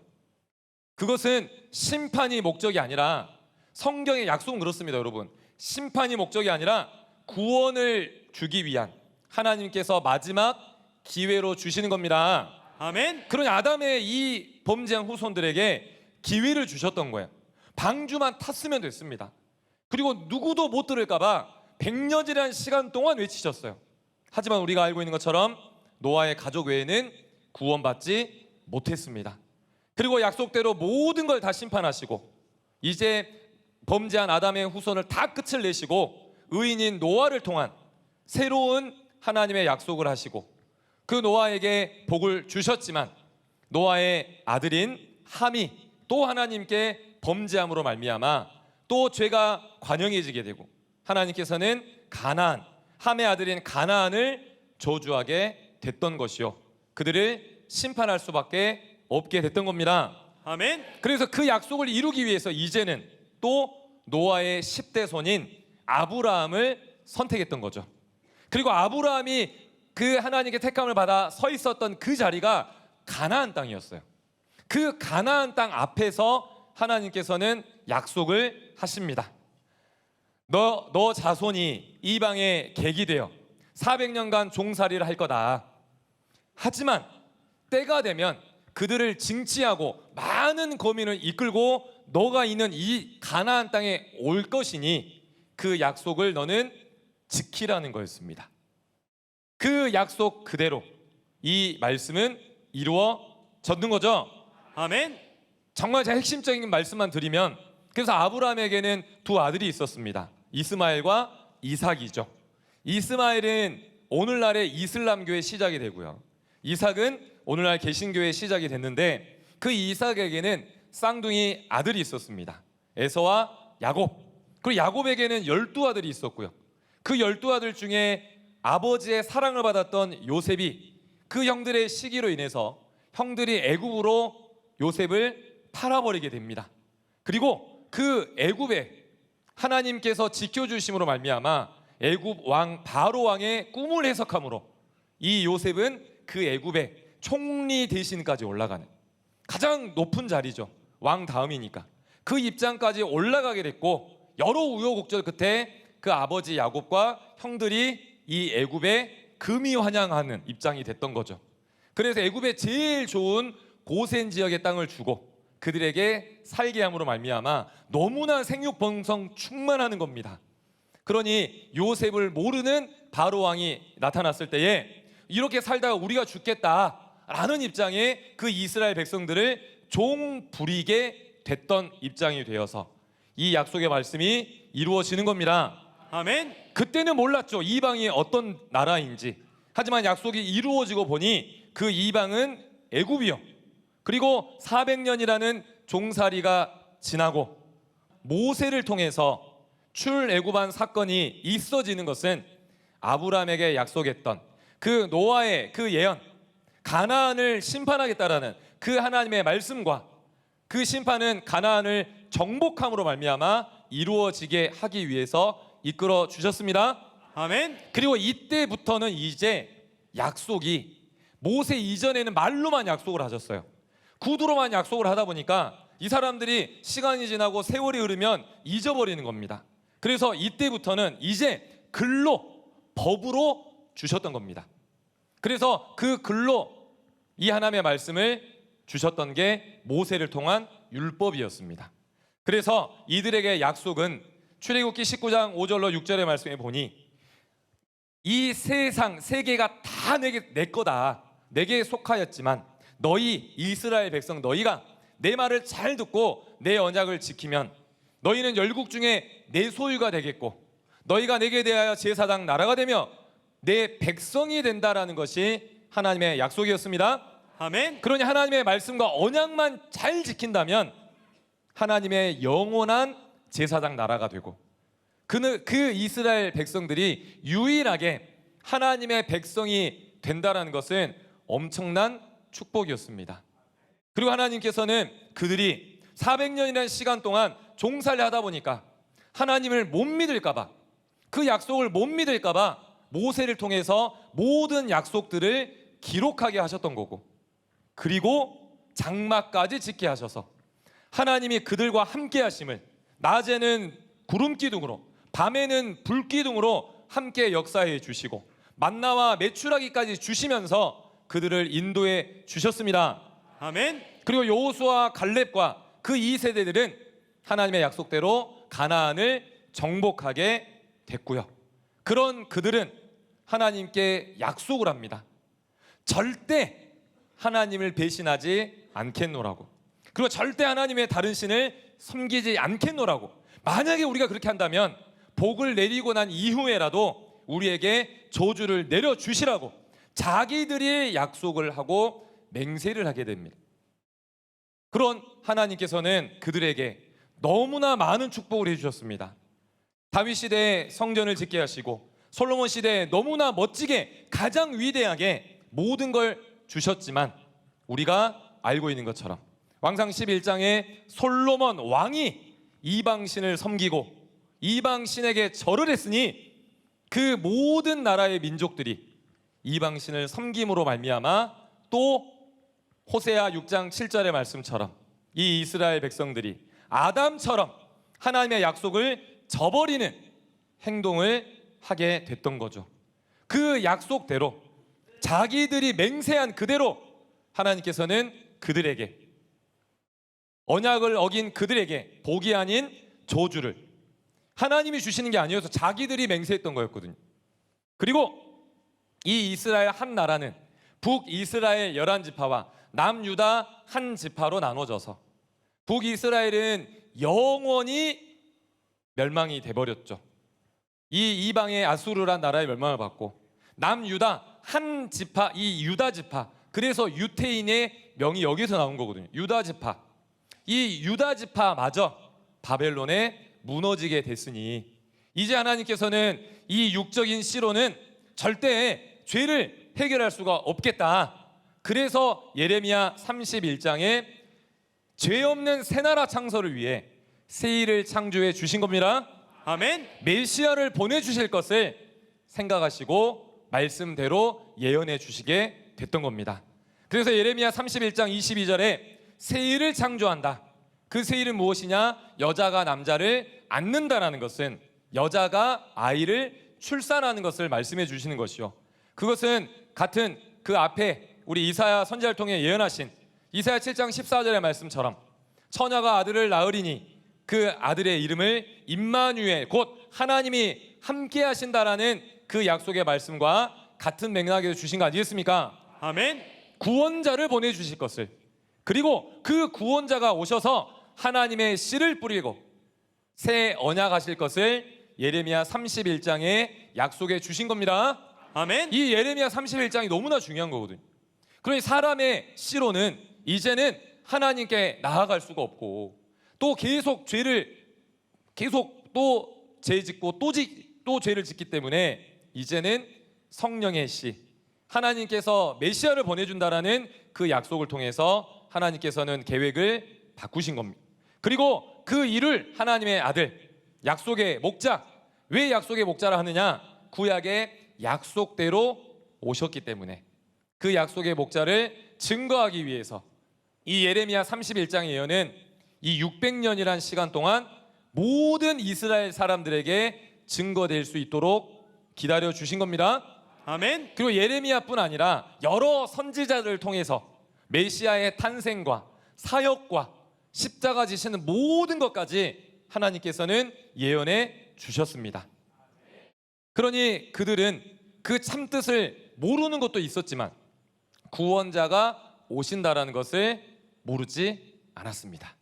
그것은 심판이 목적이 아니라 성경의 약속은 그렇습니다, 여러분. 심판이 목적이 아니라 구원을 주기 위한 하나님께서 마지막 기회로 주시는 겁니다. 아멘. 그러니 아담의 이 범죄한 후손들에게 기회를 주셨던 거예요. 방주만 탔으면 됐습니다. 그리고 누구도 못 들을까 봐 100년이라는 시간 동안 외치셨어요. 하지만 우리가 알고 있는 것처럼 노아의 가족 외에는 구원받지 못했습니다. 그리고 약속대로 모든 걸 다 심판하시고 이제 범죄한 아담의 후손을 다 끝을 내시고 의인인 노아를 통한 새로운 하나님의 약속을 하시고 그 노아에게 복을 주셨지만 노아의 아들인 함이 또 하나님께 범죄함으로 말미암아 또 죄가 관영해지게 되고 하나님께서는 가나안, 함의 아들인 가나안을 저주하게 됐던 것이요, 그들을 심판할 수밖에 없게 됐던 겁니다. 아멘. 그래서 그 약속을 이루기 위해서 이제는 또 노아의 10대 손인 아브라함을 선택했던 거죠. 그리고 아브라함이 그 하나님께 택함을 받아 서 있었던 그 자리가 가나안 땅이었어요. 그 가나안 땅 앞에서 하나님께서는 약속을 하십니다. 너 자손이 이방에 객이 되어 400년간 종살이를 할 거다. 하지만 때가 되면 그들을 징치하고 많은 거민을 이끌고 너가 있는 이 가나안 땅에 올 것이니 그 약속을 너는 지키라는 거였습니다. 그 약속 그대로 이 말씀은 이루어졌는 거죠. 아멘. 정말 제 핵심적인 말씀만 드리면, 그래서 아브라함에게는 두 아들이 있었습니다. 이스마엘과 이삭이죠. 이스마엘은 오늘날의 이슬람교의 시작이 되고요, 이삭은 오늘날 개신교의 시작이 됐는데 그 이삭에게는 쌍둥이 아들이 있었습니다. 에서와 야곱. 그리고 야곱에게는 12아들이 있었고요, 그 12아들 중에 아버지의 사랑을 받았던 요셉이 그 형들의 시기로 인해서 형들이 애굽으로 요셉을 팔아버리게 됩니다. 그리고 그 애굽에 하나님께서 지켜주심으로 말미암아 애굽 왕 바로 왕의 꿈을 해석함으로 이 요셉은 그 애굽의 총리 대신까지 올라가는 가장 높은 자리죠. 왕 다음이니까 그 입장까지 올라가게 됐고, 여러 우여곡절 끝에 그 아버지 야곱과 형들이 이 애굽에 금이 환영하는 입장이 됐던 거죠. 그래서 애굽의 제일 좋은 고센 지역의 땅을 주고 그들에게 살게 함으로 말미암아 너무나 생육번성 충만하는 겁니다. 그러니 요셉을 모르는 바로 왕이 나타났을 때에 이렇게 살다가 우리가 죽겠다라는 입장에 그 이스라엘 백성들을 종 부리게 됐던 입장이 되어서 이 약속의 말씀이 이루어지는 겁니다. 아멘. 그때는 몰랐죠, 이방이 어떤 나라인지. 하지만 약속이 이루어지고 보니 그 이방은 애굽이요, 그리고 400년이라는 종살이가 지나고 모세를 통해서 출애굽한 사건이 있어지는 것은 아브라함에게 약속했던 그 노아의 그 예언, 가나안을 심판하겠다라는 그 하나님의 말씀과 그 심판은 가나안을 정복함으로 말미암아 이루어지게 하기 위해서 이끌어 주셨습니다. 아멘. 그리고 이때부터는 이제 약속이 모세 이전에는 말로만 약속을 하셨어요. 구두로만 약속을 하다 보니까 이 사람들이 시간이 지나고 세월이 흐르면 잊어버리는 겁니다. 그래서 이때부터는 이제 글로, 법으로 주셨던 겁니다. 그래서 그 글로 이 하나님의 말씀을 주셨던 게 모세를 통한 율법이었습니다. 그래서 이들에게 약속은 출애굽기 19장 5절로 6절의 말씀에 보니 이 세상 세계가 다 내 거다, 내게 속하였지만 너희 이스라엘 백성 너희가 내 말을 잘 듣고 내 언약을 지키면 너희는 열국 중에 내 소유가 되겠고 너희가 내게 대하여 제사장 나라가 되며 내 백성이 된다라는 것이 하나님의 약속이었습니다. 아멘. 그러니 하나님의 말씀과 언약만 잘 지킨다면 하나님의 영원한 제사장 나라가 되고 그 이스라엘 백성들이 유일하게 하나님의 백성이 된다라는 것은 엄청난 축복이었습니다. 그리고 하나님께서는 그들이 400년이라는 시간 동안 종살이 하다 보니까 하나님을 못 믿을까 봐, 그 약속을 못 믿을까 봐 모세를 통해서 모든 약속들을 기록하게 하셨던 거고, 그리고 장막까지 짓게 하셔서 하나님이 그들과 함께 하심을 낮에는 구름 기둥으로 밤에는 불 기둥으로 함께 역사해 주시고 만나와 메추라기까지 주시면서 그들을 인도해 주셨습니다. 아멘. 그리고 여호수아 갈렙과 그 2세대들은 하나님의 약속대로 가나안을 정복하게 됐고요. 그런 그들은 하나님께 약속을 합니다. 절대 하나님을 배신하지 않겠노라고. 그리고 절대 하나님의 다른 신을 섬기지 않겠노라고. 만약에 우리가 그렇게 한다면 복을 내리고 난 이후에라도 우리에게 저주를 내려주시라고 자기들이 약속을 하고 맹세를 하게 됩니다. 그런 하나님께서는 그들에게 너무나 많은 축복을 해주셨습니다. 다윗 시대에 성전을 짓게 하시고 솔로몬 시대에 너무나 멋지게 가장 위대하게 모든 걸 주셨지만 우리가 알고 있는 것처럼 왕상 11장에 솔로몬 왕이 이방신을 섬기고 이방신에게 절을 했으니 그 모든 나라의 민족들이 이방신을 섬김으로 말미암아 또 호세아 6장 7절의 말씀처럼 이 이스라엘 백성들이 아담처럼 하나님의 약속을 저버리는 행동을 하게 됐던 거죠. 그 약속대로 자기들이 맹세한 그대로 하나님께서는 그들에게 언약을 어긴 그들에게 복이 아닌 저주를 하나님이 주시는 게 아니어서 자기들이 맹세했던 거였거든요. 그리고 이 이스라엘 한 나라는 북이스라엘 11지파와 남유다 한 지파로 나눠져서 북이스라엘은 영원히 멸망이 돼버렸죠. 이 이방의 아수르란 나라의 멸망을 받고 남유다 한 지파, 이 유다 지파, 그래서 유태인의 명이 여기서 나온 거거든요. 유다 지파, 이 유다 지파마저 바벨론에 무너지게 됐으니 이제 하나님께서는 이 육적인 씨로는 절대 죄를 해결할 수가 없겠다. 그래서 예레미야 31장에 죄 없는 새 나라 창설을 위해 새 일을 창조해 주신 겁니다. 아멘. 메시아를 보내주실 것을 생각하시고 말씀대로 예언해 주시게 됐던 겁니다. 그래서 예레미야 31장 22절에 새 일을 창조한다. 그 새 일은 무엇이냐? 여자가 남자를 낳는다라는 것은 여자가 아이를 출산하는 것을 말씀해 주시는 것이요. 그것은 같은 그 앞에 우리 이사야 선지자를 통해 예언하신 이사야 7장 14절의 말씀처럼 처녀가 아들을 낳으리니 그 아들의 이름을 임마누엘 곧 하나님이 함께 하신다라는 그 약속의 말씀과 같은 맥락에서 주신 거 아니겠습니까? 아멘. 구원자를 보내주실 것을, 그리고 그 구원자가 오셔서 하나님의 씨를 뿌리고 새 언약하실 것을 예레미야 31장에 약속해 주신 겁니다. 아멘. 이 예레미야 31장이 너무나 중요한 거거든요. 그러니 사람의 씨로는 이제는 하나님께 나아갈 수가 없고 또 계속 또 죄짓고 또 죄를 짓기 때문에 이제는 성령의 씨, 하나님께서 메시아를 보내준다라는 그 약속을 통해서 하나님께서는 계획을 바꾸신 겁니다. 그리고 그 일을 하나님의 아들, 약속의 목자, 왜 약속의 목자라 하느냐? 구약의 약속대로 오셨기 때문에 그 약속의 목자를 증거하기 위해서 이 예레미야 31장의 예언은 이 600년이란 시간 동안 모든 이스라엘 사람들에게 증거될 수 있도록 기다려 주신 겁니다. 아멘. 그리고 예레미야뿐 아니라 여러 선지자들을 통해서 메시아의 탄생과 사역과 십자가 지시는 모든 것까지 하나님께서는 예언해 주셨습니다. 그러니 그들은 그 참뜻을 모르는 것도 있었지만 구원자가 오신다라는 것을 모르지 않았습니다.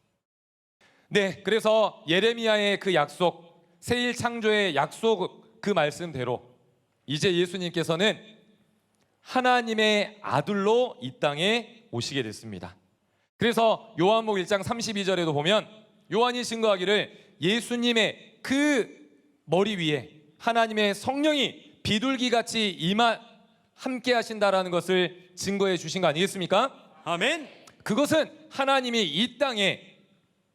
네, 그래서 예레미야의 그 약속, 새일 창조의 약속 그 말씀대로 이제 예수님께서는 하나님의 아들로 이 땅에 오시게 됐습니다. 그래서 요한복 1장 32절에도 보면 요한이 증거하기를 예수님의 그 머리 위에 하나님의 성령이 비둘기같이 함께 하신다라는 것을 증거해 주신 거 아니겠습니까? 아멘. 그것은 하나님이 이 땅에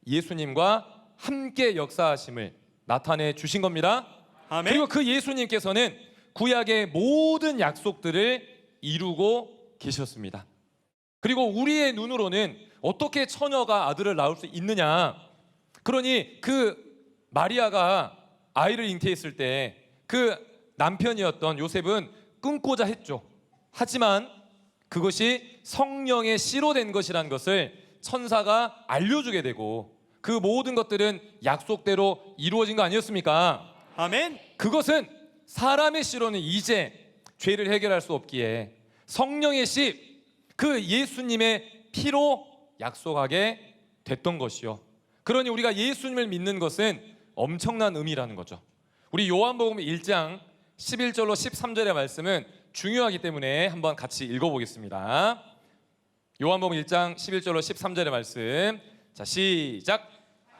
예수님과 함께 역사하심을 나타내 주신 겁니다. 아멘. 그리고 그 예수님께서는 구약의 모든 약속들을 이루고 계셨습니다. 그리고 우리의 눈으로는 어떻게 처녀가 아들을 낳을 수 있느냐? 그러니 그 마리아가 아이를 잉태했을 때 그 남편이었던 요셉은 끊고자 했죠. 하지만 그것이 성령의 씨로 된 것이라는 것을 천사가 알려주게 되고 그 모든 것들은 약속대로 이루어진 거 아니었습니까? 아멘. 그것은 사람의 씨로는 이제 죄를 해결할 수 없기에 성령의 씨, 그 예수님의 피로 약속하게 됐던 것이요. 그러니 우리가 예수님을 믿는 것은 엄청난 의미라는 거죠. 우리 요한복음 1장 11절로 13절의 말씀은 중요하기 때문에 한번 같이 읽어보겠습니다. 요한복음 1장 11절로 13절의 말씀. 자, 시작.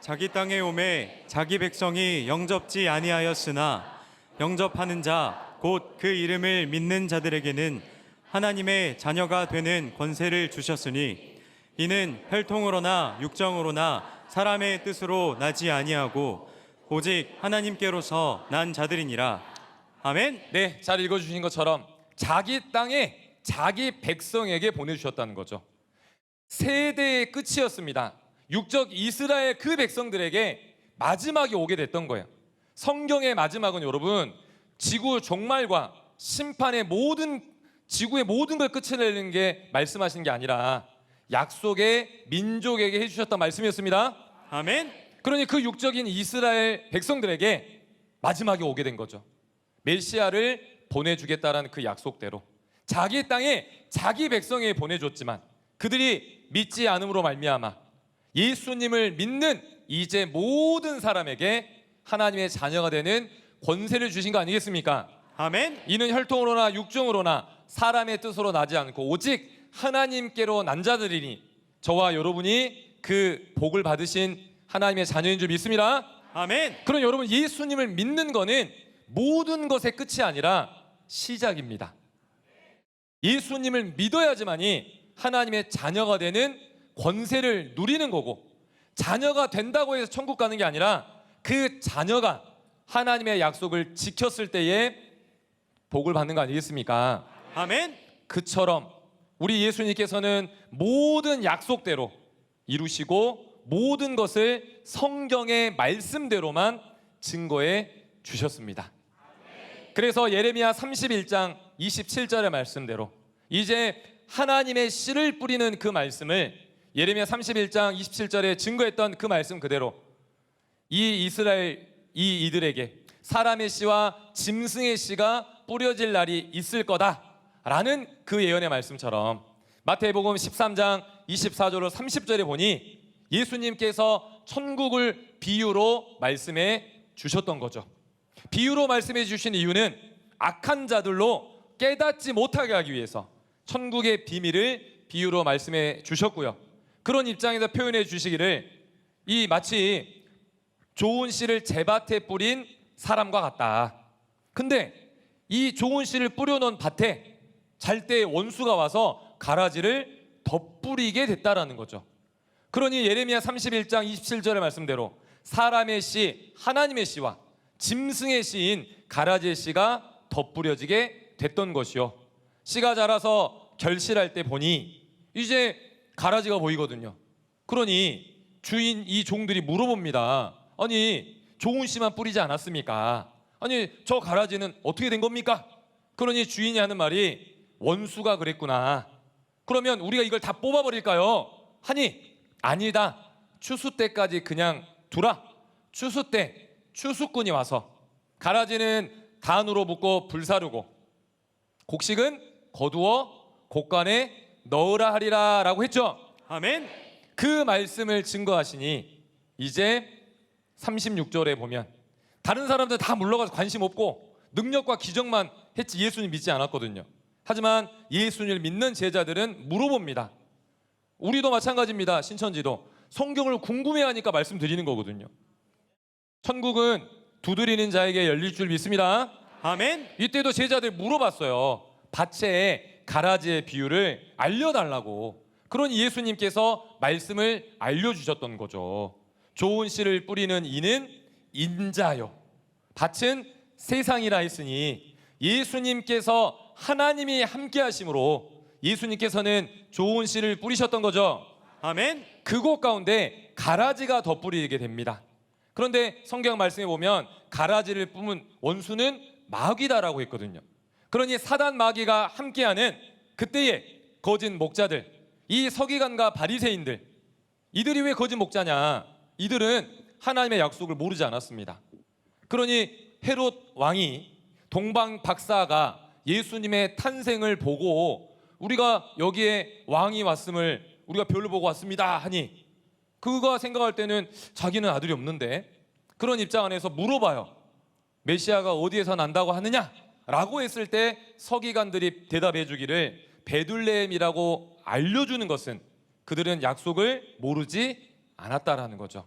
자기 땅에 오매 자기 백성이 영접지 아니하였으나 영접하는 자 곧 그 이름을 믿는 자들에게는 하나님의 자녀가 되는 권세를 주셨으니 이는 혈통으로나 육정으로나 사람의 뜻으로 나지 아니하고 오직 하나님께로서 난 자들이니라. 아멘. 네, 잘 읽어주신 것처럼 자기 땅에 자기 백성에게 보내주셨다는 거죠. 세대의 끝이었습니다. 육적 이스라엘 그 백성들에게 마지막이 오게 됐던 거예요. 성경의 마지막은 여러분 지구 종말과 심판의 지구의 모든 걸 끝을 내는 게 말씀하신 게 아니라 약속의 민족에게 해주셨던 말씀이었습니다. 아멘. 그러니 그 육적인 이스라엘 백성들에게 마지막이 오게 된 거죠. 메시아를 보내주겠다라는 그 약속대로 자기 땅에 자기 백성에게 보내줬지만 그들이 믿지 않음으로 말미암아 예수님을 믿는 이제 모든 사람에게 하나님의 자녀가 되는 권세를 주신 거 아니겠습니까? 아멘. 이는 혈통으로나 육정으로나 사람의 뜻으로 나지 않고 오직 하나님께로 난 자들이니 저와 여러분이 그 복을 받으신 하나님의 자녀인 줄 믿습니다. 아멘. 그럼 여러분 예수님을 믿는 거는 모든 것의 끝이 아니라 시작입니다. 예수님을 믿어야지만이 하나님의 자녀가 되는 권세를 누리는 거고 자녀가 된다고 해서 천국 가는 게 아니라 그 자녀가 하나님의 약속을 지켰을 때에 복을 받는 거 아니겠습니까? 아멘. 그처럼 우리 예수님께서는 모든 약속대로 이루시고 모든 것을 성경의 말씀대로만 증거해 주셨습니다. 그래서 예레미야 31장 27절의 말씀대로 이제 하나님의 씨를 뿌리는 그 말씀을 예레미야 31장 27절에 증거했던 그 말씀 그대로 이들에게 사람의 씨와 짐승의 씨가 뿌려질 날이 있을 거다라는 그 예언의 말씀처럼 마태복음 13장 24절로 30절에 보니 예수님께서 천국을 비유로 말씀해 주셨던 거죠. 비유로 말씀해 주신 이유는 악한 자들로 깨닫지 못하게 하기 위해서 천국의 비밀을 비유로 말씀해 주셨고요. 그런 입장에서 표현해 주시기를 이 마치 좋은 씨를 제밭에 뿌린 사람과 같다. 근데 이 좋은 씨를 뿌려놓은 밭에 잘 때 원수가 와서 가라지를 덧뿌리게 됐다라는 거죠. 그러니 예레미야 31장 27절의 말씀대로 사람의 씨, 하나님의 씨와 짐승의 씨인 가라지의 씨가 덧뿌려지게 됐던 것이요. 씨가 자라서 결실할 때 보니 이제 가라지가 보이거든요. 그러니 주인 이 종들이 물어봅니다. 아니 좋은 씨만 뿌리지 않았습니까? 아니 저 가라지는 어떻게 된 겁니까? 그러니 주인이 하는 말이 원수가 그랬구나. 그러면 우리가 이걸 다 뽑아버릴까요? 하니 아니다. 추수 때까지 그냥 두라. 추수 때 추수꾼이 와서 가라지는 단으로 묶고 불사르고 곡식은 거두어 곡간에 넣으라 하리라 라고 했죠. 아멘. 그 말씀을 증거하시니 이제 36절에 보면 다른 사람들 다 물러가서 관심 없고 능력과 기적만 했지 예수님 믿지 않았거든요. 하지만 예수님을 믿는 제자들은 물어봅니다. 우리도 마찬가지입니다. 신천지도 성경을 궁금해하니까 말씀드리는 거거든요. 천국은 두드리는 자에게 열릴 줄 믿습니다. 아멘. 이때도 제자들 물어봤어요. 밭의 가라지의 비유를 알려달라고. 그러니 예수님께서 말씀을 알려주셨던 거죠. 좋은 씨를 뿌리는 이는 인자요 밭은 세상이라 했으니 예수님께서 하나님이 함께 하심으로 예수님께서는 좋은 씨를 뿌리셨던 거죠. 아멘. 그곳 가운데 가라지가 덧뿌리게 됩니다. 그런데 성경 말씀에 보면 가라지를 뿜은 원수는 마귀다라고 했거든요. 그러니 사단 마귀가 함께하는 그때의 거짓 목자들, 이 서기관과 바리새인들, 이들이 왜 거짓 목자냐? 이들은 하나님의 약속을 모르지 않았습니다. 그러니 헤롯 왕이 동방 박사가 예수님의 탄생을 보고 우리가 여기에 왕이 왔음을 우리가 별을 보고 왔습니다 하니 그가 생각할 때는 자기는 아들이 없는데 그런 입장 안에서 물어봐요. 메시아가 어디에서 난다고 하느냐? 라고 했을 때 서기관들이 대답해 주기를 베들레헴이라고 알려주는 것은 그들은 약속을 모르지 않았다라는 거죠.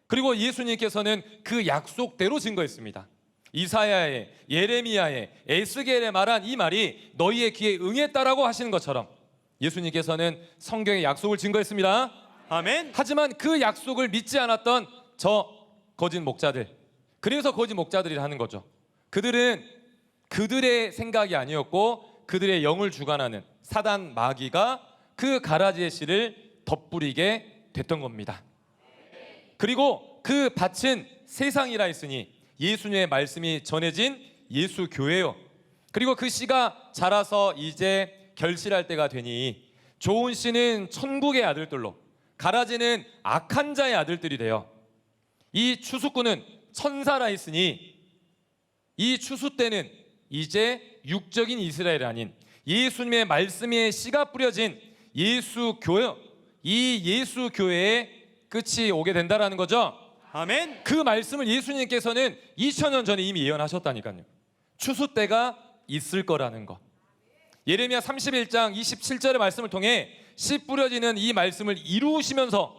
그리고 예수님께서는 그 약속대로 증거했습니다. 이사야의, 예레미야의, 에스겔의 말한 이 말이 너희의 귀에 응했다라고 하시는 것처럼 예수님께서는 성경의 약속을 증거했습니다. 아멘. 하지만 그 약속을 믿지 않았던 저 거짓 목자들, 그래서 거짓 목자들이라 하는 거죠. 그들은 그들의 생각이 아니었고 그들의 영을 주관하는 사단 마귀가 그 가라지의 씨를 덧뿌리게 됐던 겁니다. 그리고 그 밭은 세상이라 했으니 예수님의 말씀이 전해진 예수 교회요. 그리고 그 씨가 자라서 이제 결실할 때가 되니 좋은 씨는 천국의 아들들로, 가라지는 악한 자의 아들들이 되어 이 추수꾼은 천사라 했으니 이 추수 때는 이제 육적인 이스라엘이 아닌 예수님의 말씀에 씨가 뿌려진 예수 교회, 이 예수 교회의 끝이 오게 된다라는 거죠. 아멘. 그 말씀을 예수님께서는 2000년 전에 이미 예언하셨다니까요. 추수 때가 있을 거라는 거. 예레미야 31장 27절의 말씀을 통해 씨 뿌려지는 이 말씀을 이루시면서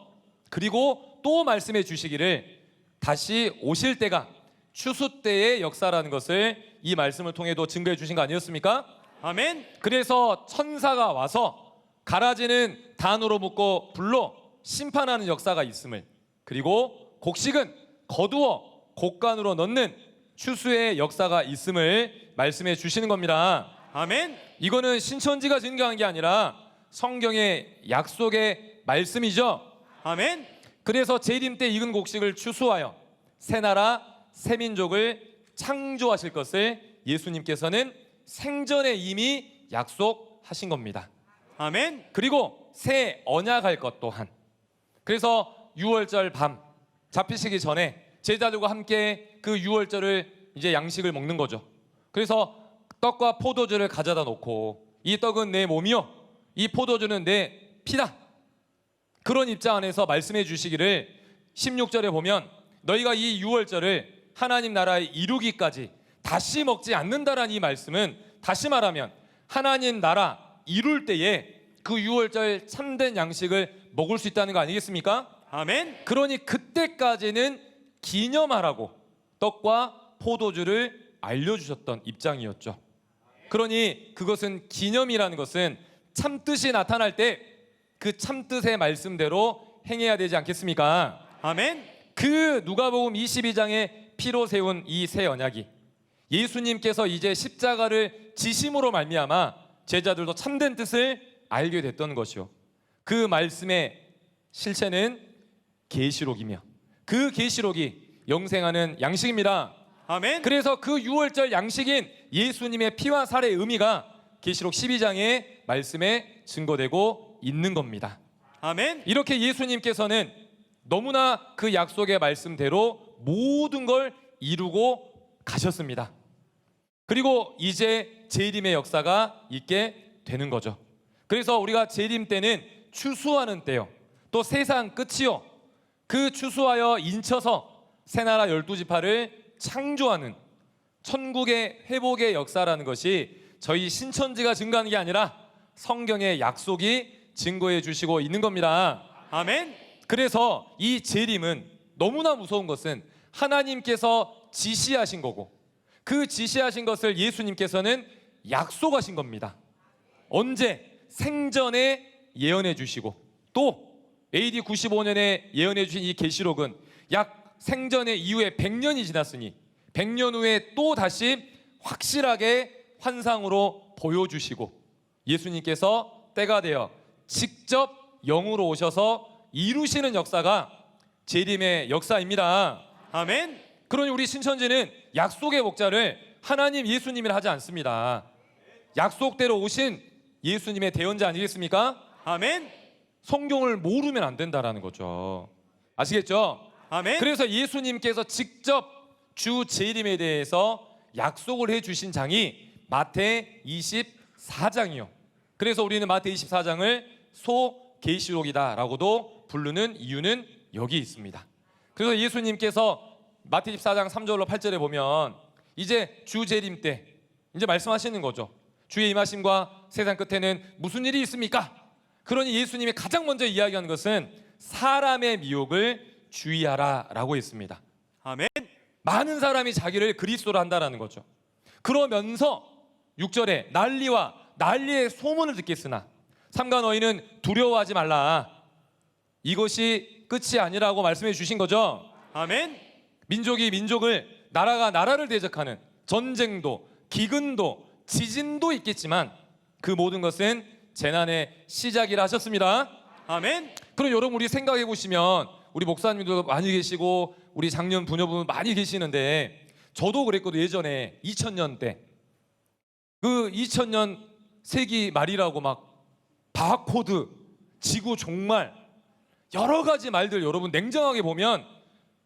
그리고 또 말씀해 주시기를 다시 오실 때가 추수 때의 역사라는 것을 이 말씀을 통해도 증거해 주신 거 아니었습니까? 아멘. 그래서 천사가 와서 가라지는 단으로 묶고 불로 심판하는 역사가 있음을, 그리고 곡식은 거두어 곡간으로 넣는 추수의 역사가 있음을 말씀해 주시는 겁니다. 아멘. 이거는 신천지가 증거한 게 아니라 성경의 약속의 말씀이죠. 아멘. 그래서 재림 때 익은 곡식을 추수하여 새 나라 새 민족을 창조하실 것을 예수님께서는 생전에 이미 약속하신 겁니다. 아멘. 그리고 새 언약할 것 또한. 그래서 6월절 밤 잡히시기 전에 제자들과 함께 그 6월절을 이제 양식을 먹는 거죠. 그래서 떡과 포도주를 가져다 놓고 이 떡은 내 몸이요, 이 포도주는 내 피다. 그런 입장 안에서 말씀해 주시기를 16절에 보면 너희가 이 6월절을 하나님 나라에 이루기까지 다시 먹지 않는다라는 이 말씀은 다시 말하면 하나님 나라 이룰 때에 그 6월절 참된 양식을 먹을 수 있다는 거 아니겠습니까? 아멘. 그러니 그때까지는 기념하라고 떡과 포도주를 알려주셨던 입장이었죠. 그러니 그것은 기념이라는 것은 참뜻이 나타날 때 그 참뜻의 말씀대로 행해야 되지 않겠습니까? 아멘. 그 누가복음 22장에 피로 세운 이 새 언약이 예수님께서 이제 십자가를 지심으로 말미암아 제자들도 참된 뜻을 알게 됐던 것이요. 그 말씀의 실체는 계시록이며 그 계시록이 영생하는 양식입니다. 아멘. 그래서 그 6월절 양식인 예수님의 피와 살의 의미가 계시록 12장의 말씀에 증거되고 있는 겁니다. 아멘. 이렇게 예수님께서는 너무나 그 약속의 말씀대로 모든 걸 이루고 가셨습니다. 그리고 이제 재림의 역사가 있게 되는 거죠. 그래서 우리가 재림 때는 추수하는 때요, 또 세상 끝이요, 그 추수하여 인쳐서 새나라 12지파를 창조하는 천국의 회복의 역사라는 것이 저희 신천지가 증거하는 게 아니라 성경의 약속이 증거해 주시고 있는 겁니다. 아멘. 그래서 이 재림은 너무나 무서운 것은 하나님께서 지시하신 거고 그 지시하신 것을 예수님께서는 약속하신 겁니다. 언제? 생전에 예언해 주시고 또 AD 95년에 예언해 주신 이 계시록은 약 생전에 이후에 100년이 지났으니 100년 후에 또 다시 확실하게 환상으로 보여주시고 예수님께서 때가 되어 직접 영으로 오셔서 이루시는 역사가 재림의 역사입니다. 아멘. 그러니 우리 신천지는 약속의 목자를 하나님 예수님이라 하지 않습니다. 약속대로 오신 예수님의 대언자 아니겠습니까? 아멘. 성경을 모르면 안 된다라는 거죠. 아시겠죠? 아멘. 그래서 예수님께서 직접 주 재림에 대해서 약속을 해 주신 장이 마태 24장이요. 그래서 우리는 마태 24장을 소계시록이다라고도 부르는 이유는 여기 있습니다. 그래서 예수님께서 마태 24장 3절로 8절에 보면 이제 주 재림 때 이제 말씀하시는 거죠. 주의 임하심과 세상 끝에는 무슨 일이 있습니까? 그러니 예수님이 가장 먼저 이야기하는 것은 사람의 미혹을 주의하라라고 했습니다. 아멘. 많은 사람이 자기를 그리스도로 한다라는 거죠. 그러면서 6절에 난리와 난리의 소문을 듣겠으나 삼가 너희는 두려워하지 말라. 이것이 끝이 아니라고 말씀해 주신 거죠. 아멘. 민족이 민족을, 나라가 나라를 대적하는 전쟁도 기근도 지진도 있겠지만 그 모든 것은 재난의 시작이라 하셨습니다. 아멘. 그럼 여러분 우리 생각해 보시면 우리 목사님도 많이 계시고 우리 장년 부녀분 많이 계시는데 저도 그랬거든요. 예전에 2000년 때 그 2000년 세기 말이라고 막 바코드, 지구 종말 여러 가지 말들 여러분 냉정하게 보면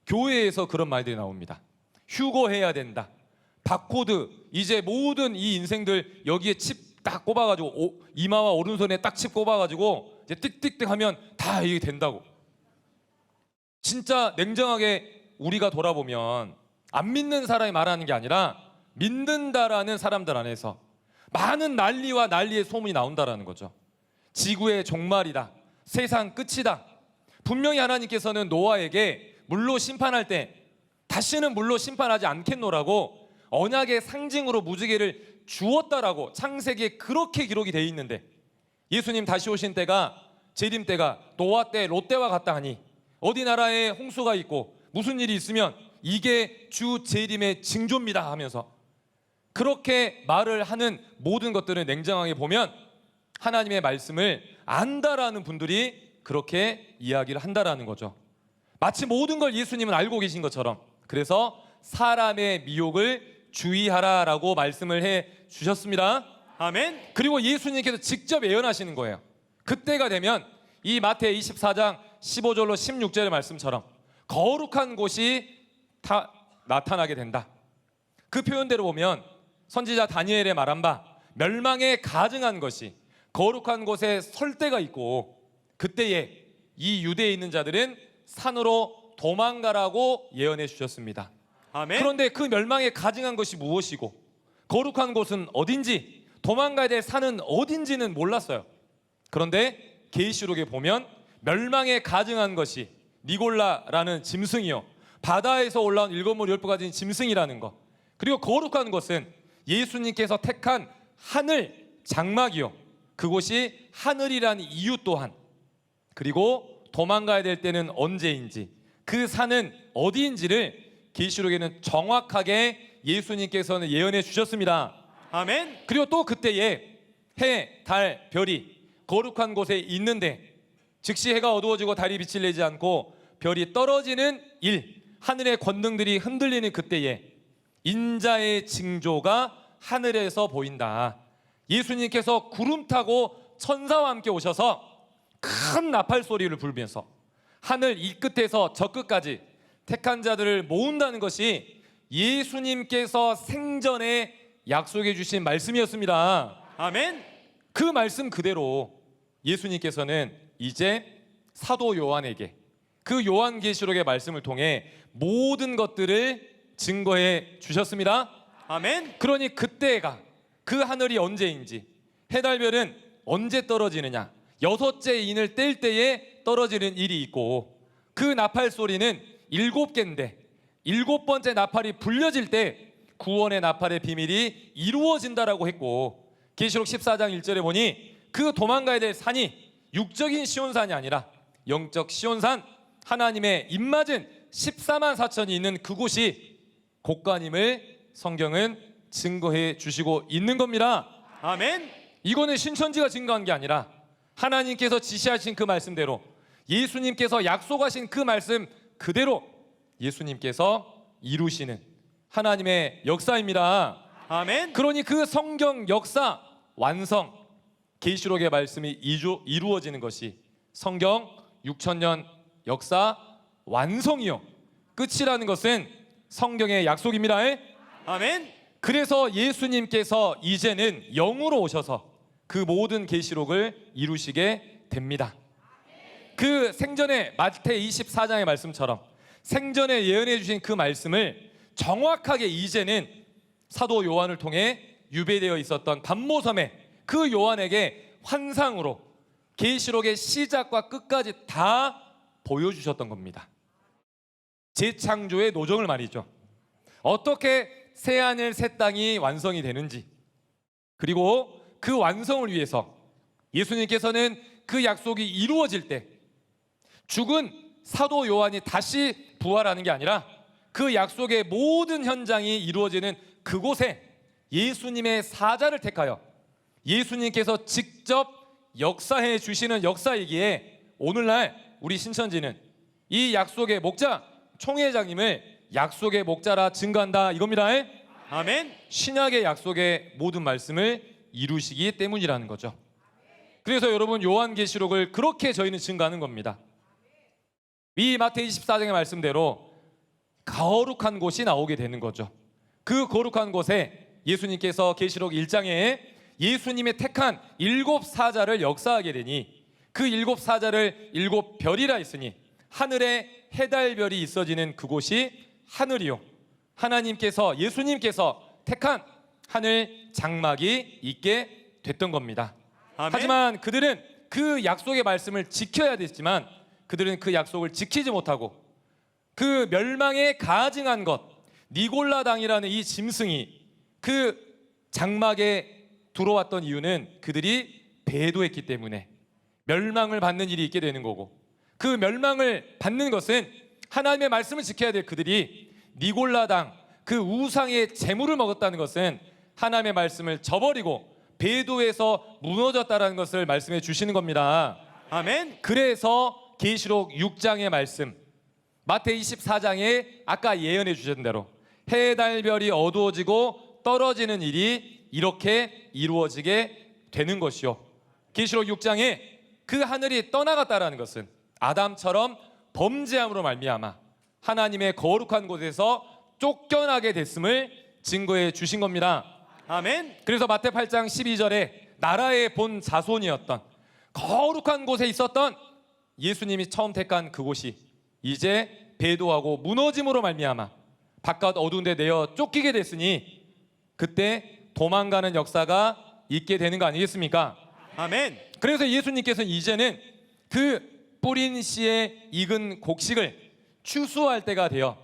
교회에서 그런 말들이 나옵니다. 휴거해야 된다. 바코드, 이제 모든 이 인생들 여기에 칩 딱 꼽아가지고 이마와 오른손에 딱 칩 꼽아가지고 이제 띡띡띡 하면 다 이게 된다고. 진짜 냉정하게 우리가 돌아보면 안 믿는 사람이 말하는 게 아니라 믿는다라는 사람들 안에서 많은 난리와 난리의 소문이 나온다라는 거죠. 지구의 종말이다. 세상 끝이다. 분명히 하나님께서는 노아에게 물로 심판할 때 다시는 물로 심판하지 않겠노라고 언약의 상징으로 무지개를 주었다라고 창세기에 그렇게 기록이 되어 있는데 예수님 다시 오신 때가 재림 때가 노아 때 롯 때와 같다 하니 어디 나라에 홍수가 있고 무슨 일이 있으면 이게 주 재림의 징조입니다 하면서 그렇게 말을 하는 모든 것들을 냉정하게 보면 하나님의 말씀을 안다라는 분들이 그렇게 이야기를 한다라는 거죠. 마치 모든 걸 예수님은 알고 계신 것처럼. 그래서 사람의 미혹을 주의하라라고 말씀을 해 주셨습니다. 아멘. 그리고 예수님께서 직접 예언하시는 거예요. 그때가 되면 이 마태 24장 15절로 16절의 말씀처럼 거룩한 곳이 다 나타나게 된다. 그 표현대로 보면 선지자 다니엘의 말한 바 멸망에 가증한 것이 거룩한 곳에 설 때가 있고 그때에 이 유대에 있는 자들은 산으로 도망가라고 예언해 주셨습니다. 아멘. 그런데 그 멸망에 가증한 것이 무엇이고 거룩한 곳은 어딘지 도망가야 될 산은 어딘지는 몰랐어요. 그런데 계시록에 보면 멸망에 가증한 것이 니골라라는 짐승이요 바다에서 올라온 일곱 머리 열부 가진 짐승이라는 것 그리고 거룩한 것은 예수님께서 택한 하늘 장막이요 그곳이 하늘이라는 이유 또한 그리고 도망가야 될 때는 언제인지 그 산은 어디인지를 계시록에는 정확하게 예수님께서는 예언해 주셨습니다. 아멘. 그리고 또 그때에 해, 달, 별이 거룩한 곳에 있는데 즉시 해가 어두워지고 달이 빛을 내지 않고 별이 떨어지는 일 하늘의 권능들이 흔들리는 그때에 인자의 징조가 하늘에서 보인다. 예수님께서 구름 타고 천사와 함께 오셔서 큰 나팔 소리를 부르면서 하늘 이 끝에서 저 끝까지 택한 자들을 모은다는 것이 예수님께서 생전에 약속해 주신 말씀이었습니다. 아멘. 그 말씀 그대로 예수님께서는 이제 사도 요한에게 그 요한계시록의 말씀을 통해 모든 것들을 증거해 주셨습니다. 아멘. 그러니 그때가 그 하늘이 언제인지 해달별은 언제 떨어지느냐 여섯째 인을 뗄 때에 떨어지는 일이 있고 그 나팔 소리는 7개인데 7번째 나팔이 불려질 때 구원의 나팔의 비밀이 이루어진다라고 했고 계시록 14장 1절에 보니 그 도망가야 될 산이 육적인 시온산이 아니라 영적 시온산 하나님의 입맞은 14만 4천이 있는 그곳이 곳간임을 성경은 증거해 주시고 있는 겁니다. 아멘. 이거는 신천지가 증거한 게 아니라 하나님께서 지시하신 그 말씀대로 예수님께서 약속하신 그 말씀 그대로 예수님께서 이루시는 하나님의 역사입니다. 아멘. 그러니 그 성경 역사 완성 계시록의 말씀이 이루어지는 것이 성경 6,000년 역사 완성이요 끝이라는 것은 성경의 약속입니다. 아멘. 그래서 예수님께서 이제는 영으로 오셔서 그 모든 계시록을 이루시게 됩니다. 그 생전에 마태 24장의 말씀처럼 생전에 예언해 주신 그 말씀을 정확하게 이제는 사도 요한을 통해 유배되어 있었던 반모섬의 그 요한에게 환상으로 계시록의 시작과 끝까지 다 보여주셨던 겁니다. 재창조의 노정을 말이죠. 어떻게 새하늘 새 땅이 완성이 되는지, 그리고 그 완성을 위해서 예수님께서는 그 약속이 이루어질 때 죽은 사도 요한이 다시 부활하는 게 아니라 그 약속의 모든 현장이 이루어지는 그곳에 예수님의 사자를 택하여 예수님께서 직접 역사해 주시는 역사이기에 오늘날 우리 신천지는 이 약속의 목자 총회장님을 약속의 목자라 증거한다 이겁니다. 아멘. 신약의 약속의 모든 말씀을 이루시기 때문이라는 거죠. 그래서 여러분 요한계시록을 그렇게 저희는 증거하는 겁니다. 이 마태 24장의 말씀대로 거룩한 곳이 나오게 되는 거죠. 그 거룩한 곳에 예수님께서 계시록 1장에 예수님의 택한 7 사자를 역사하게 되니 그 7 사자를 7 별이라 했으니 하늘에 해달별이 있어지는 그곳이 하늘이요, 하나님께서 예수님께서 택한 하늘 장막이 있게 됐던 겁니다. 아멘. 하지만 그들은 그 약속의 말씀을 지켜야 됐지만 그들은 그 약속을 지키지 못하고 그 멸망에 가증한 것, 니골라당이라는 이 짐승이 그 장막에 들어왔던 이유는 그들이 배도했기 때문에 멸망을 받는 일이 있게 되는 거고, 그 멸망을 받는 것은 하나님의 말씀을 지켜야 될 그들이 니골라당 그 우상의 재물을 먹었다는 것은 하나님의 말씀을 저버리고 배도해서 무너졌다라는 것을 말씀해 주시는 겁니다. 아멘. 그래서 계시록 6장의 말씀, 마태 24장에 아까 예언해 주신 대로 해, 달, 별이 어두워지고 떨어지는 일이 이렇게 이루어지게 되는 것이요, 계시록 6장에 그 하늘이 떠나갔다라는 것은 아담처럼 범죄함으로 말미암아 하나님의 거룩한 곳에서 쫓겨나게 됐음을 증거해 주신 겁니다. 아멘. 그래서 마태 8장 12절에 나라의 본 자손이었던 거룩한 곳에 있었던 예수님이 처음 택한 그곳이 이제 배도하고 무너짐으로 말미암아 바깥 어두운 데 내어 쫓기게 됐으니 그때 도망가는 역사가 있게 되는 거 아니겠습니까? 아멘. 그래서 예수님께서는 이제는 그 뿌린 씨에 익은 곡식을 추수할 때가 되어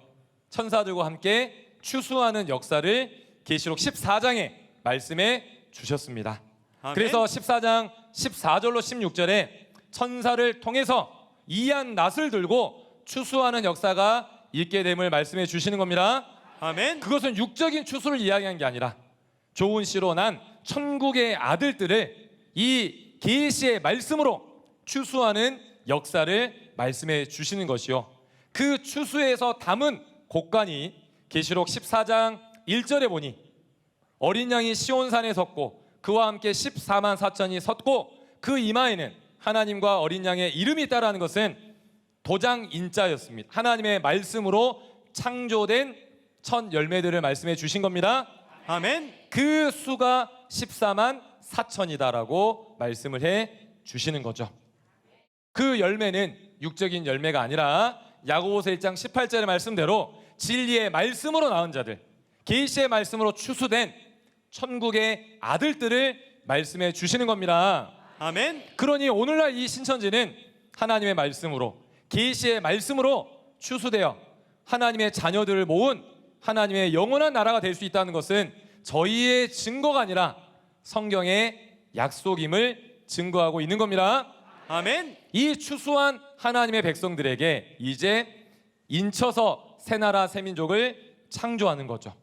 천사들과 함께 추수하는 역사를 계시록 14장에 말씀해 주셨습니다. 아멘. 그래서 14장 14절로 16절에 천사를 통해서 이한 낫을 들고 추수하는 역사가 있게 됨을 말씀해 주시는 겁니다. 아멘. 그것은 육적인 추수를 이야기한 게 아니라 좋은 씨로 난 천국의 아들들을 이 계시의 말씀으로 추수하는 역사를 말씀해 주시는 것이요, 그 추수에서 담은 곡간이 계시록 14장 1절에 보니 어린 양이 시온산에 섰고 그와 함께 14만 4천이 섰고 그 이마에는 하나님과 어린 양의 이름이 있다라는 것은 도장 인자였습니다. 하나님의 말씀으로 창조된 첫 열매들을 말씀해 주신 겁니다. 아멘. 그 수가 14만 4천이다라고 말씀을 해 주시는 거죠. 그 열매는 육적인 열매가 아니라 야고보서 1장 18절의 말씀대로 진리의 말씀으로 낳은 자들, 계시의 말씀으로 추수된 천국의 아들들을 말씀해 주시는 겁니다. 아멘. 그러니 오늘날 이 신천지는 하나님의 말씀으로, 계시의 말씀으로 추수되어 하나님의 자녀들을 모은 하나님의 영원한 나라가 될 수 있다는 것은 저희의 증거가 아니라 성경의 약속임을 증거하고 있는 겁니다. 아멘. 이 추수한 하나님의 백성들에게 이제 인쳐서 새 나라 새 민족을 창조하는 거죠.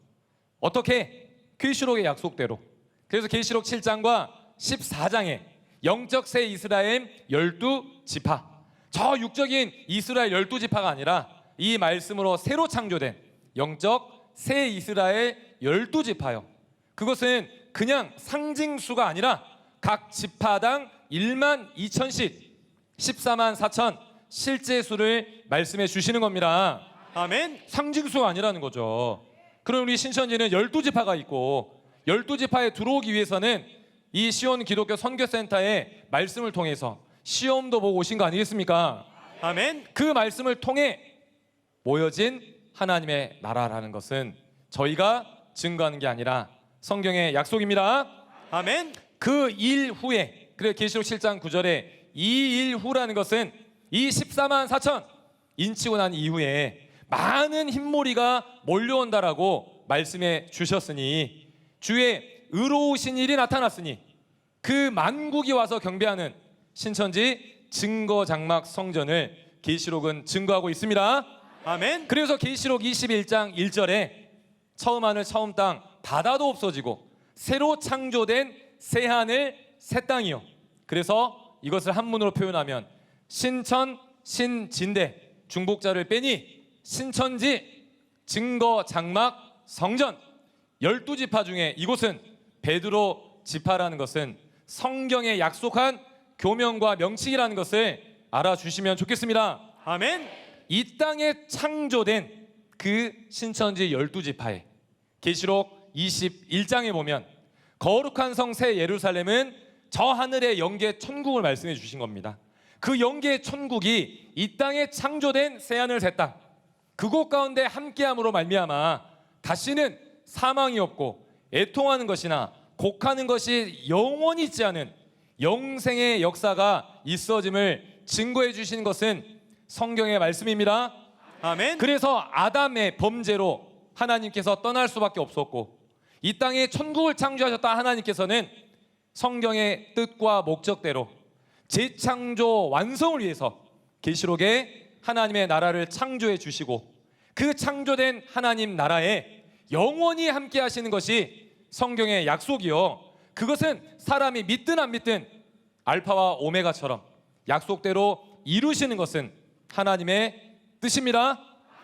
어떻게? 계시록의 약속대로. 그래서 계시록 7장과 14장에 영적 새 이스라엘 12지파, 저 육적인 이스라엘 12지파가 아니라 이 말씀으로 새로 창조된 영적 새 이스라엘 12지파요. 그것은 그냥 상징수가 아니라 각 지파당 1만 2천씩 14만 4천 실제 수를 말씀해 주시는 겁니다. 아멘. 상징수가 아니라는 거죠. 그럼 우리 신천지는 12지파가 있고 12지파에 들어오기 위해서는 이 시온 기독교 선교센터의 말씀을 통해서 시험도 보고 오신 거 아니겠습니까? 아멘. 그 말씀을 통해 모여진 하나님의 나라라는 것은 저희가 증거하는 게 아니라 성경의 약속입니다. 아멘. 그 일 후에, 그래 계시록 7장 9절에 이 일 후라는 것은 이 14만 4천 인치고 난 이후에 많은 흰머리가 몰려온다라고 말씀해 주셨으니 주의 의로우신 일이 나타났으니 그 만국이 와서 경배하는 신천지 증거 장막 성전을 계시록은 증거하고 있습니다. 아멘. 그래서 계시록 21장 1절에 처음 하늘 처음 땅 바다도 없어지고 새로 창조된 새 하늘 새 땅이요. 그래서 이것을 한문으로 표현하면 신천 신진대 중복자를 빼니 신천지 증거 장막 성전 12지파 중에 이곳은 베드로 지파라는 것은 성경에 약속한 교명과 명칭이라는 것을 알아주시면 좋겠습니다. 아멘. 이 땅에 창조된 그 신천지 12지파에 계시록 21장에 보면 거룩한 성 새 예루살렘은 저 하늘의 영계 천국을 말씀해 주신 겁니다. 그 영계 천국이 이 땅에 창조된 새 하늘 새 땅, 그곳 가운데 함께함으로 말미암아 다시는 사망이 없고 애통하는 것이나 곡하는 것이 영원히 있지 않은 영생의 역사가 있어짐을 증거해 주신 것은 성경의 말씀입니다. 아멘. 그래서 아담의 범죄로 하나님께서 떠날 수밖에 없었고 이 땅에 천국을 창조하셨다 하나님께서는 성경의 뜻과 목적대로 재창조 완성을 위해서 계시록에 하나님의 나라를 창조해 주시고 그 창조된 하나님 나라에 영원히 함께 하시는 것이 성경의 약속이요. 그것은 사람이 믿든 안 믿든 알파와 오메가처럼 약속대로 이루시는 것은 하나님의 뜻입니다.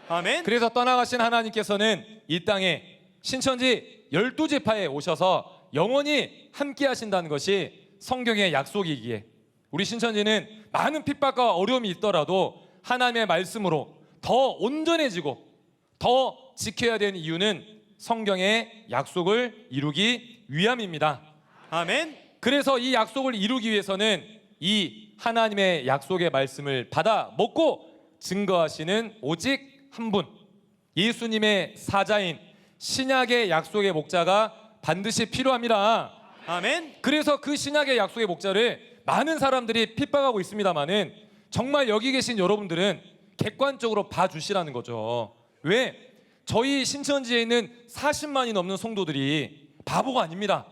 아멘. 그래서 떠나가신 하나님께서는 이 땅에 신천지 12지파에 오셔서 영원히 함께 하신다는 것이 성경의 약속이기에 우리 신천지는 많은 핍박과 어려움이 있더라도 하나님의 말씀으로 더 온전해지고 더 지켜야 되는 이유는 성경의 약속을 이루기 위함입니다. 아멘. 그래서 이 약속을 이루기 위해서는 이 하나님의 약속의 말씀을 받아 먹고 증거하시는 오직 한 분, 예수님의 사자인 신약의 약속의 목자가 반드시 필요합니다. 아멘. 그래서 그 신약의 약속의 목자를 많은 사람들이 핍박하고 있습니다만은 정말 여기 계신 여러분들은 객관적으로 봐주시라는 거죠. 왜? 저희 신천지에 있는 40만이 넘는 성도들이 바보가 아닙니다.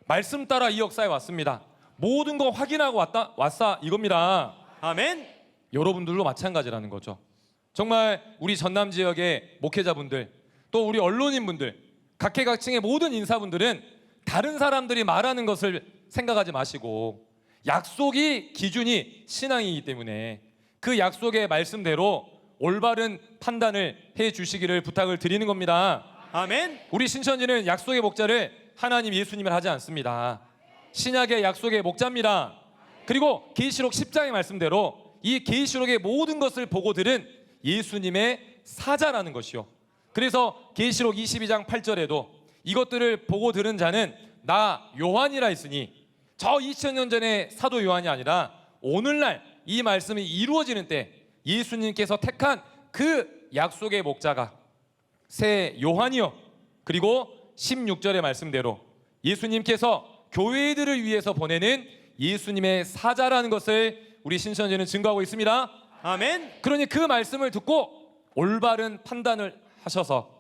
말씀 따라 이 역사에 왔습니다. 모든 거 확인하고 왔다 이겁니다. 아멘. 여러분들도 마찬가지라는 거죠. 정말 우리 전남 지역의 목회자분들, 또 우리 언론인분들, 각계각층의 모든 인사분들은 다른 사람들이 말하는 것을 생각하지 마시고 약속이 기준이 신앙이기 때문에 그 약속의 말씀대로 올바른 판단을 해 주시기를 부탁을 드리는 겁니다. 아멘. 우리 신천지는 약속의 목자를 하나님 예수님을 하지 않습니다. 신약의 약속의 목자입니다. 그리고 계시록 10장의 말씀대로 이 계시록의 모든 것을 보고 들은 예수님의 사자라는 것이요. 그래서 계시록 22장 8절에도 이것들을 보고 들은 자는 나 요한이라 했으니 저 2000년 전의 사도 요한이 아니라 오늘날 이 말씀이 이루어지는 때 예수님께서 택한 그 약속의 목자가 새 요한이요. 그리고 16절의 말씀대로 예수님께서 교회들을 위해서 보내는 예수님의 사자라는 것을 우리 신천지는 증거하고 있습니다. 아멘. 그러니 그 말씀을 듣고 올바른 판단을 하셔서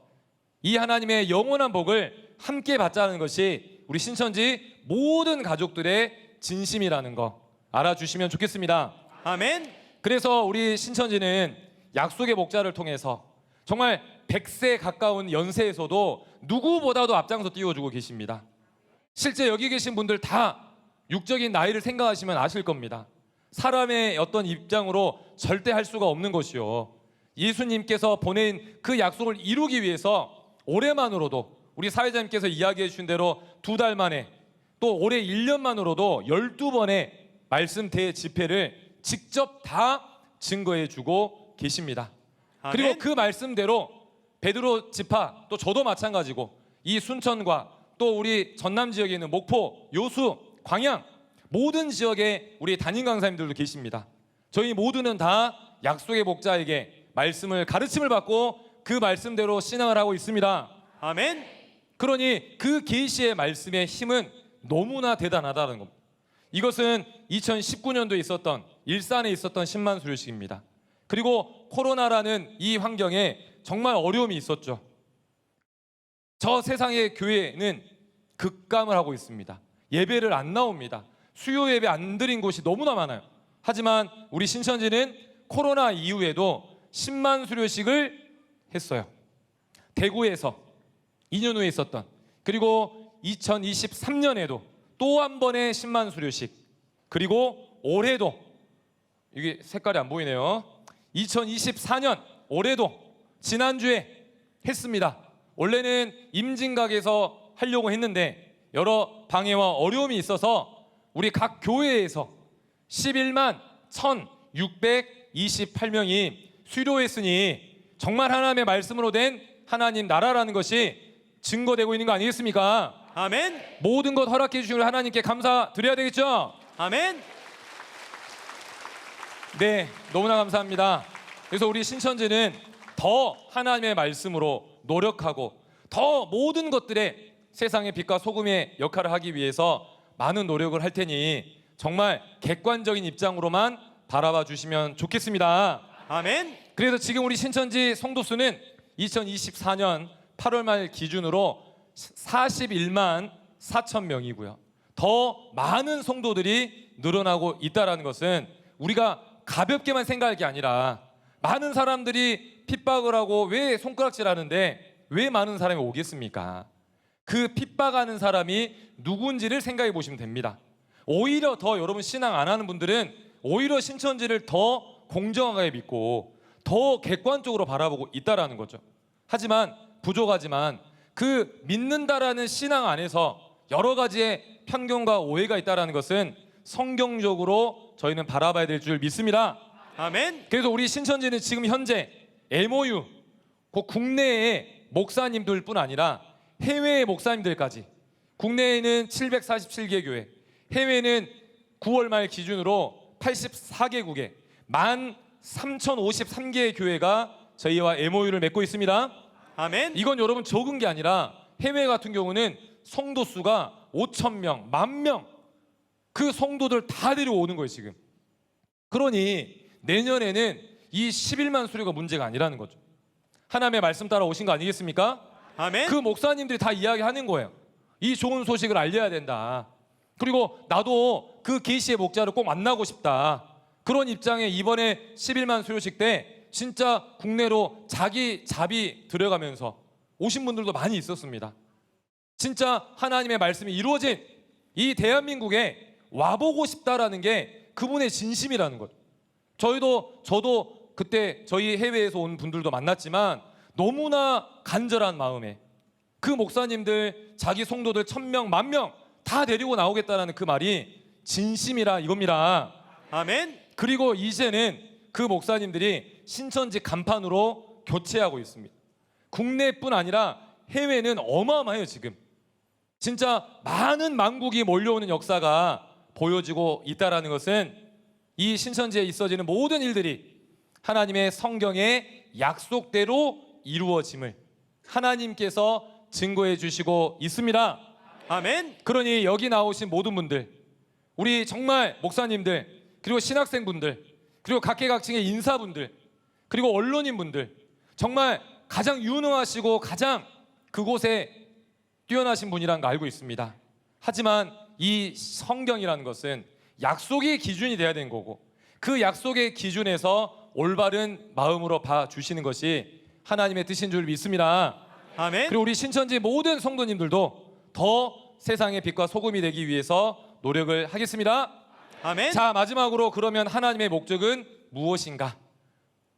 이 하나님의 영원한 복을 함께 받자는 것이 우리 신천지 모든 가족들의 진심이라는 거 알아주시면 좋겠습니다. 아멘. 그래서 우리 신천지는 약속의 목자를 통해서 정말 100세 가까운 연세에서도 누구보다도 앞장서 띄워주고 계십니다. 실제 여기 계신 분들 다 육적인 나이를 생각하시면 아실 겁니다. 사람의 어떤 입장으로 절대 할 수가 없는 것이요. 예수님께서 보낸 그 약속을 이루기 위해서 올해만으로도 우리 사회자님께서 이야기해 주신 대로 2달 만에 또 올해 1년만으로도 12번의 말씀 대집회를 직접 다 증거해 주고 계십니다. 아멘. 그리고 그 말씀대로 베드로 지파 또 저도 마찬가지고 이 순천과 또 우리 전남 지역에 있는 목포, 요수, 광양 모든 지역에 우리 담임 강사님들도 계십니다. 저희 모두는 다 약속의 목자에게 말씀을 가르침을 받고 그 말씀대로 신앙을 하고 있습니다. 아멘. 그러니 그 계시의 말씀의 힘은 너무나 대단하다는 겁니다. 이것은 2019년도에 있었던 일산에 있었던 10만 수료식입니다. 그리고 코로나라는 이 환경에 정말 어려움이 있었죠. 저 세상의 교회는 급감을 하고 있습니다. 예배를 안 나옵니다. 수요 예배 안 드린 곳이 너무나 많아요. 하지만 우리 신천지는 코로나 이후에도 10만 수료식을 했어요. 대구에서 2년 후에 있었던, 그리고 2023년에도 또 한 번의 10만 수료식, 그리고 올해도, 이게 색깔이 안 보이네요. 2024년 올해도 지난주에 했습니다. 원래는 임진각에서 하려고 했는데 여러 방해와 어려움이 있어서 우리 각 교회에서 11만 1,628명이 수료했으니 정말 하나님의 말씀으로 된 하나님 나라라는 것이 증거되고 있는 거 아니겠습니까? 아멘. 모든 것 허락해 주신 우리 하나님께 감사드려야 되겠죠? 아멘. 네, 너무나 감사합니다. 그래서 우리 신천지는 더 하나님의 말씀으로 노력하고 더 모든 것들에 세상의 빛과 소금의 역할을 하기 위해서 많은 노력을 할 테니 정말 객관적인 입장으로만 바라봐 주시면 좋겠습니다. 아멘. 그래서 지금 우리 신천지 성도 수는 2024년 8월 말 기준으로 41만 4천 명이고요. 더 많은 성도들이 늘어나고 있다는 것은 우리가 가볍게만 생각할 게 아니라 많은 사람들이 핍박을 하고 왜 손가락질하는데 왜 많은 사람이 오겠습니까? 그 핍박하는 사람이 누군지를 생각해 보시면 됩니다. 오히려 더 여러분 신앙 안 하는 분들은 오히려 신천지를 더 공정하게 믿고 더 객관적으로 바라보고 있다라는 거죠. 하지만 부족하지만 그 믿는다라는 신앙 안에서 여러 가지의 편견과 오해가 있다라는 것은 성경적으로 저희는 바라봐야 될 줄 믿습니다. 아멘. 그래서 우리 신천지는 지금 현재 MOU, 그 국내의 목사님들뿐 아니라 해외의 목사님들까지, 국내에는 747개 교회, 해외는 9월 말 기준으로 84개국에 13,053개의 교회가 저희와 MOU를 맺고 있습니다. 아멘. 이건 여러분 적은 게 아니라 해외 같은 경우는 성도 수가 5,000명, 10,000명, 그 성도들 다 데려오는 거예요 지금. 그러니 내년에는 이 11만 수료가 문제가 아니라는 거죠. 하나님의 말씀 따라 오신 거 아니겠습니까? 아멘. 그 목사님들이 다 이야기하는 거예요. 이 좋은 소식을 알려야 된다. 그리고 나도 그 계시의 목자를 꼭 만나고 싶다. 그런 입장에 이번에 11만 수료식 때 진짜 국내로 자기 자비 들여가면서 오신 분들도 많이 있었습니다. 진짜 하나님의 말씀이 이루어진 이 대한민국에 와보고 싶다라는 게 그분의 진심이라는 거죠. 저도 그때 저희 해외에서 온 분들도 만났지만 너무나 간절한 마음에 그 목사님들 자기 성도들 1,000명, 10,000명 다 데리고 나오겠다라는 그 말이 진심이라 이겁니다. 아멘. 그리고 이제는 그 목사님들이 신천지 간판으로 교체하고 있습니다. 국내뿐 아니라 해외는 어마어마해요 지금. 진짜 많은 만국이 몰려오는 역사가 보여지고 있다라는 것은 이 신천지에 있어지는 모든 일들이 하나님의 성경의 약속대로 이루어짐을 하나님께서 증거해 주시고 있습니다. 아멘. 그러니 여기 나오신 모든 분들, 우리 정말 목사님들, 그리고 신학생분들, 그리고 각계각층의 인사분들, 그리고 언론인분들, 정말 가장 유능하시고 가장 그곳에 뛰어나신 분이라는 거 알고 있습니다. 하지만 이 성경이라는 것은 약속의 기준이 돼야 되는 거고, 그 약속의 기준에서 올바른 마음으로 봐주시는 것이 하나님의 뜻인 줄 믿습니다. 아멘. 그리고 우리 신천지 모든 성도님들도 더 세상의 빛과 소금이 되기 위해서 노력을 하겠습니다. 아멘. 자, 마지막으로 그러면 하나님의 목적은 무엇인가?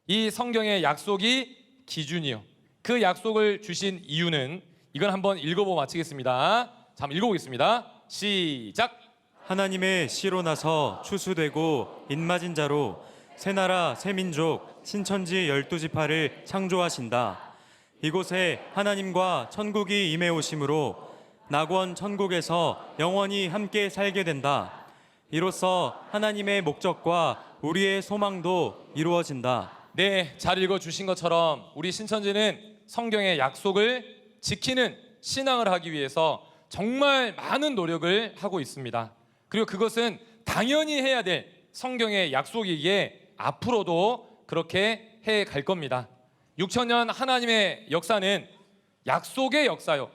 이 성경의 약속이 기준이요. 그 약속을 주신 이유는 이건 한번 읽어보고 마치겠습니다. 자, 한번 읽어보겠습니다. 시작. 하나님의 씨로 나서 추수되고 인맞은 자로 새 나라 새 민족 신천지 12지파를 창조하신다. 이곳에 하나님과 천국이 임해 오심으로 낙원 천국에서 영원히 함께 살게 된다. 이로써 하나님의 목적과 우리의 소망도 이루어진다. 네, 잘 읽어주신 것처럼 우리 신천지는 성경의 약속을 지키는 신앙을 하기 위해서 정말 많은 노력을 하고 있습니다. 그리고 그것은 당연히 해야 될 성경의 약속이기에 앞으로도 그렇게 해 갈 겁니다. 6천년 하나님의 역사는 약속의 역사요.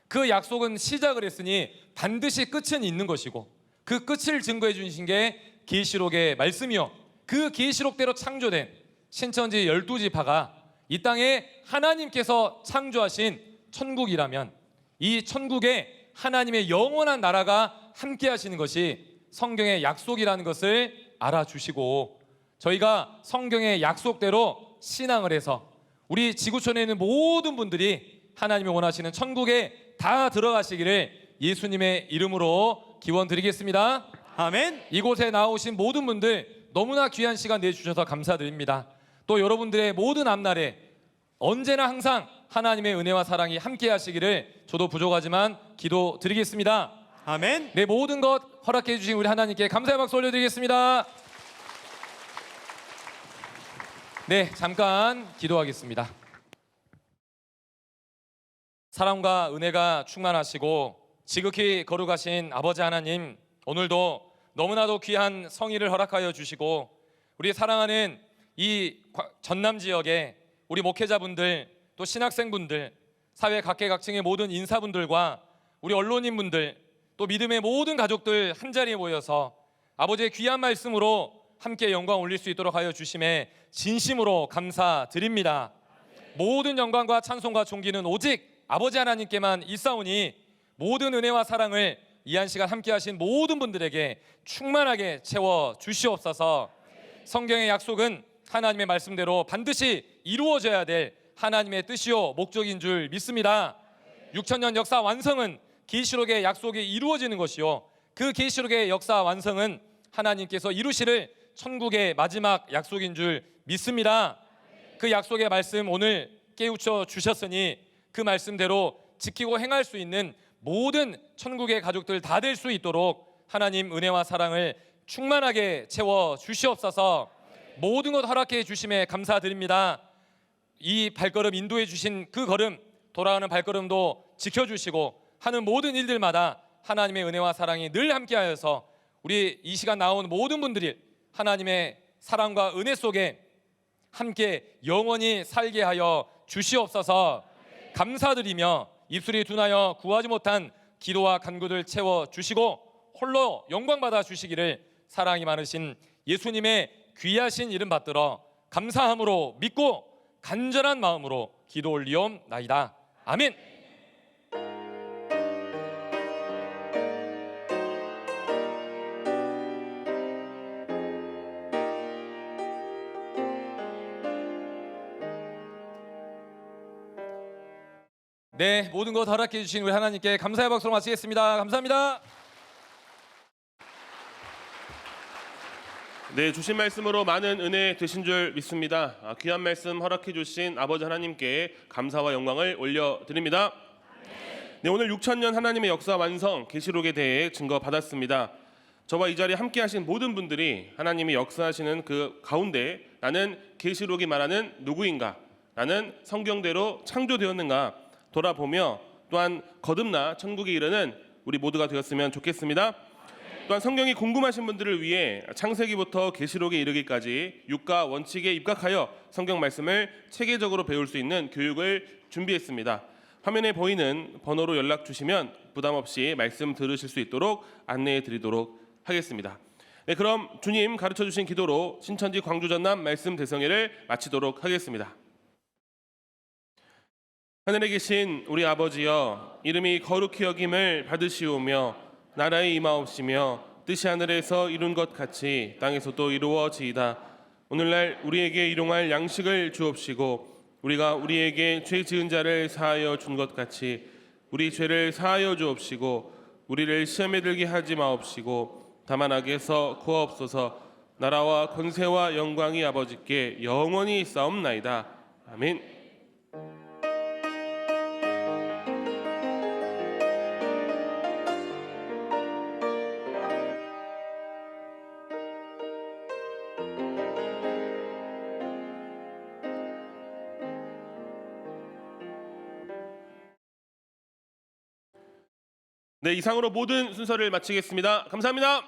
그 약속은 시작을 했으니 반드시 끝은 있는 것이고 그 끝을 증거해 주신 게 계시록의 말씀이요. 그 계시록대로 창조된 신천지 12지파가 이 땅에 하나님께서 창조하신 천국이라면 이 천국에 하나님의 영원한 나라가 함께 하시는 것이 성경의 약속이라는 것을 알아주시고 저희가 성경의 약속대로 신앙을 해서 우리 지구촌에 있는 모든 분들이 하나님이 원하시는 천국에 다 들어가시기를 예수님의 이름으로 기원드리겠습니다. 아멘. 이곳에 나오신 모든 분들 너무나 귀한 시간 내주셔서 감사드립니다. 또 여러분들의 모든 앞날에 언제나 항상 하나님의 은혜와 사랑이 함께 하시기를 저도 부족하지만 기도드리겠습니다. 아멘. 네, 모든 것 허락해 주신 우리 하나님께 감사의 박수 올려드리겠습니다. 네, 잠깐 기도하겠습니다. 사랑과 은혜가 충만하시고 지극히 거룩하신 아버지 하나님, 오늘도 너무나도 귀한 성의를 허락하여 주시고 우리 사랑하는 이 전남 지역에 우리 목회자분들 또 신학생분들 사회 각계각층의 모든 인사분들과 우리 언론인분들 또 믿음의 모든 가족들 한자리에 모여서 아버지의 귀한 말씀으로 함께 영광 올릴 수 있도록 하여 주심에 진심으로 감사드립니다. 모든 영광과 찬송과 존귀는 오직 아버지 하나님께만 있사오니 모든 은혜와 사랑을 이 한 시간 함께 하신 모든 분들에게 충만하게 채워 주시옵소서. 성경의 약속은 하나님의 말씀대로 반드시 이루어져야 될 하나님의 뜻이요 목적인 줄 믿습니다. 6천년 역사 완성은 계시록의 약속이 이루어지는 것이요 그 계시록의 역사 완성은 하나님께서 이루시를 천국의 마지막 약속인 줄 믿습니다. 그 약속의 말씀 오늘 깨우쳐 주셨으니 그 말씀대로 지키고 행할 수 있는 모든 천국의 가족들 다 될 수 있도록 하나님 은혜와 사랑을 충만하게 채워 주시옵소서. 모든 것 허락해 주심에 감사드립니다. 이 발걸음 인도해 주신 그 걸음 돌아가는 발걸음도 지켜주시고 하는 모든 일들마다 하나님의 은혜와 사랑이 늘 함께하여서 우리 이 시간 나온 모든 분들이 하나님의 사랑과 은혜 속에 함께 영원히 살게 하여 주시옵소서. 감사드리며 입술이 둔하여 구하지 못한 기도와 간구들 채워 주시고 홀로 영광 받아 주시기를 사랑이 많으신 예수님의 귀하신 이름 받들어 감사함으로 믿고 간절한 마음으로 기도 올리옵나이다. 아멘. 네, 모든 것 허락해 주신 우리 하나님께 감사의 박수로 마치겠습니다. 감사합니다. 네, 주신 말씀으로 많은 은혜 되신 줄 믿습니다. 귀한 말씀 허락해 주신 아버지 하나님께 감사와 영광을 올려드립니다. 네, 오늘 6천년 하나님의 역사 완성 계시록에 대해 증거 받았습니다. 저와 이 자리에 함께 하신 모든 분들이 하나님이 역사하시는 그 가운데 나는 계시록이 말하는 누구인가, 나는 성경대로 창조되었는가 돌아보며 또한 거듭나 천국에 이르는 우리 모두가 되었으면 좋겠습니다. 또한 성경이 궁금하신 분들을 위해 창세기부터 계시록에 이르기까지 육가 원칙에 입각하여 성경 말씀을 체계적으로 배울 수 있는 교육을 준비했습니다. 화면에 보이는 번호로 연락 주시면 부담 없이 말씀 들으실 수 있도록 안내해 드리도록 하겠습니다. 네, 그럼 주님 가르쳐 주신 기도로 신천지 광주 전남 말씀 대성회를 마치도록 하겠습니다. 하늘에 계신 우리 아버지여, 이름이 거룩히 여김을 받으시오며 나라의 임하옵시며 뜻이 하늘에서 이룬 것 같이 땅에서도 이루어지이다. 오늘날 우리에게 일용할 양식을 주옵시고 우리가 우리에게 죄 지은 자를 사하여 준 것 같이 우리 죄를 사하여 주옵시고 우리를 시험에 들게 하지 마옵시고 다만 악에서 구하옵소서. 나라와 권세와 영광이 아버지께 영원히 있사옵나이다. 아멘. 네, 이상으로 모든 순서를 마치겠습니다. 감사합니다.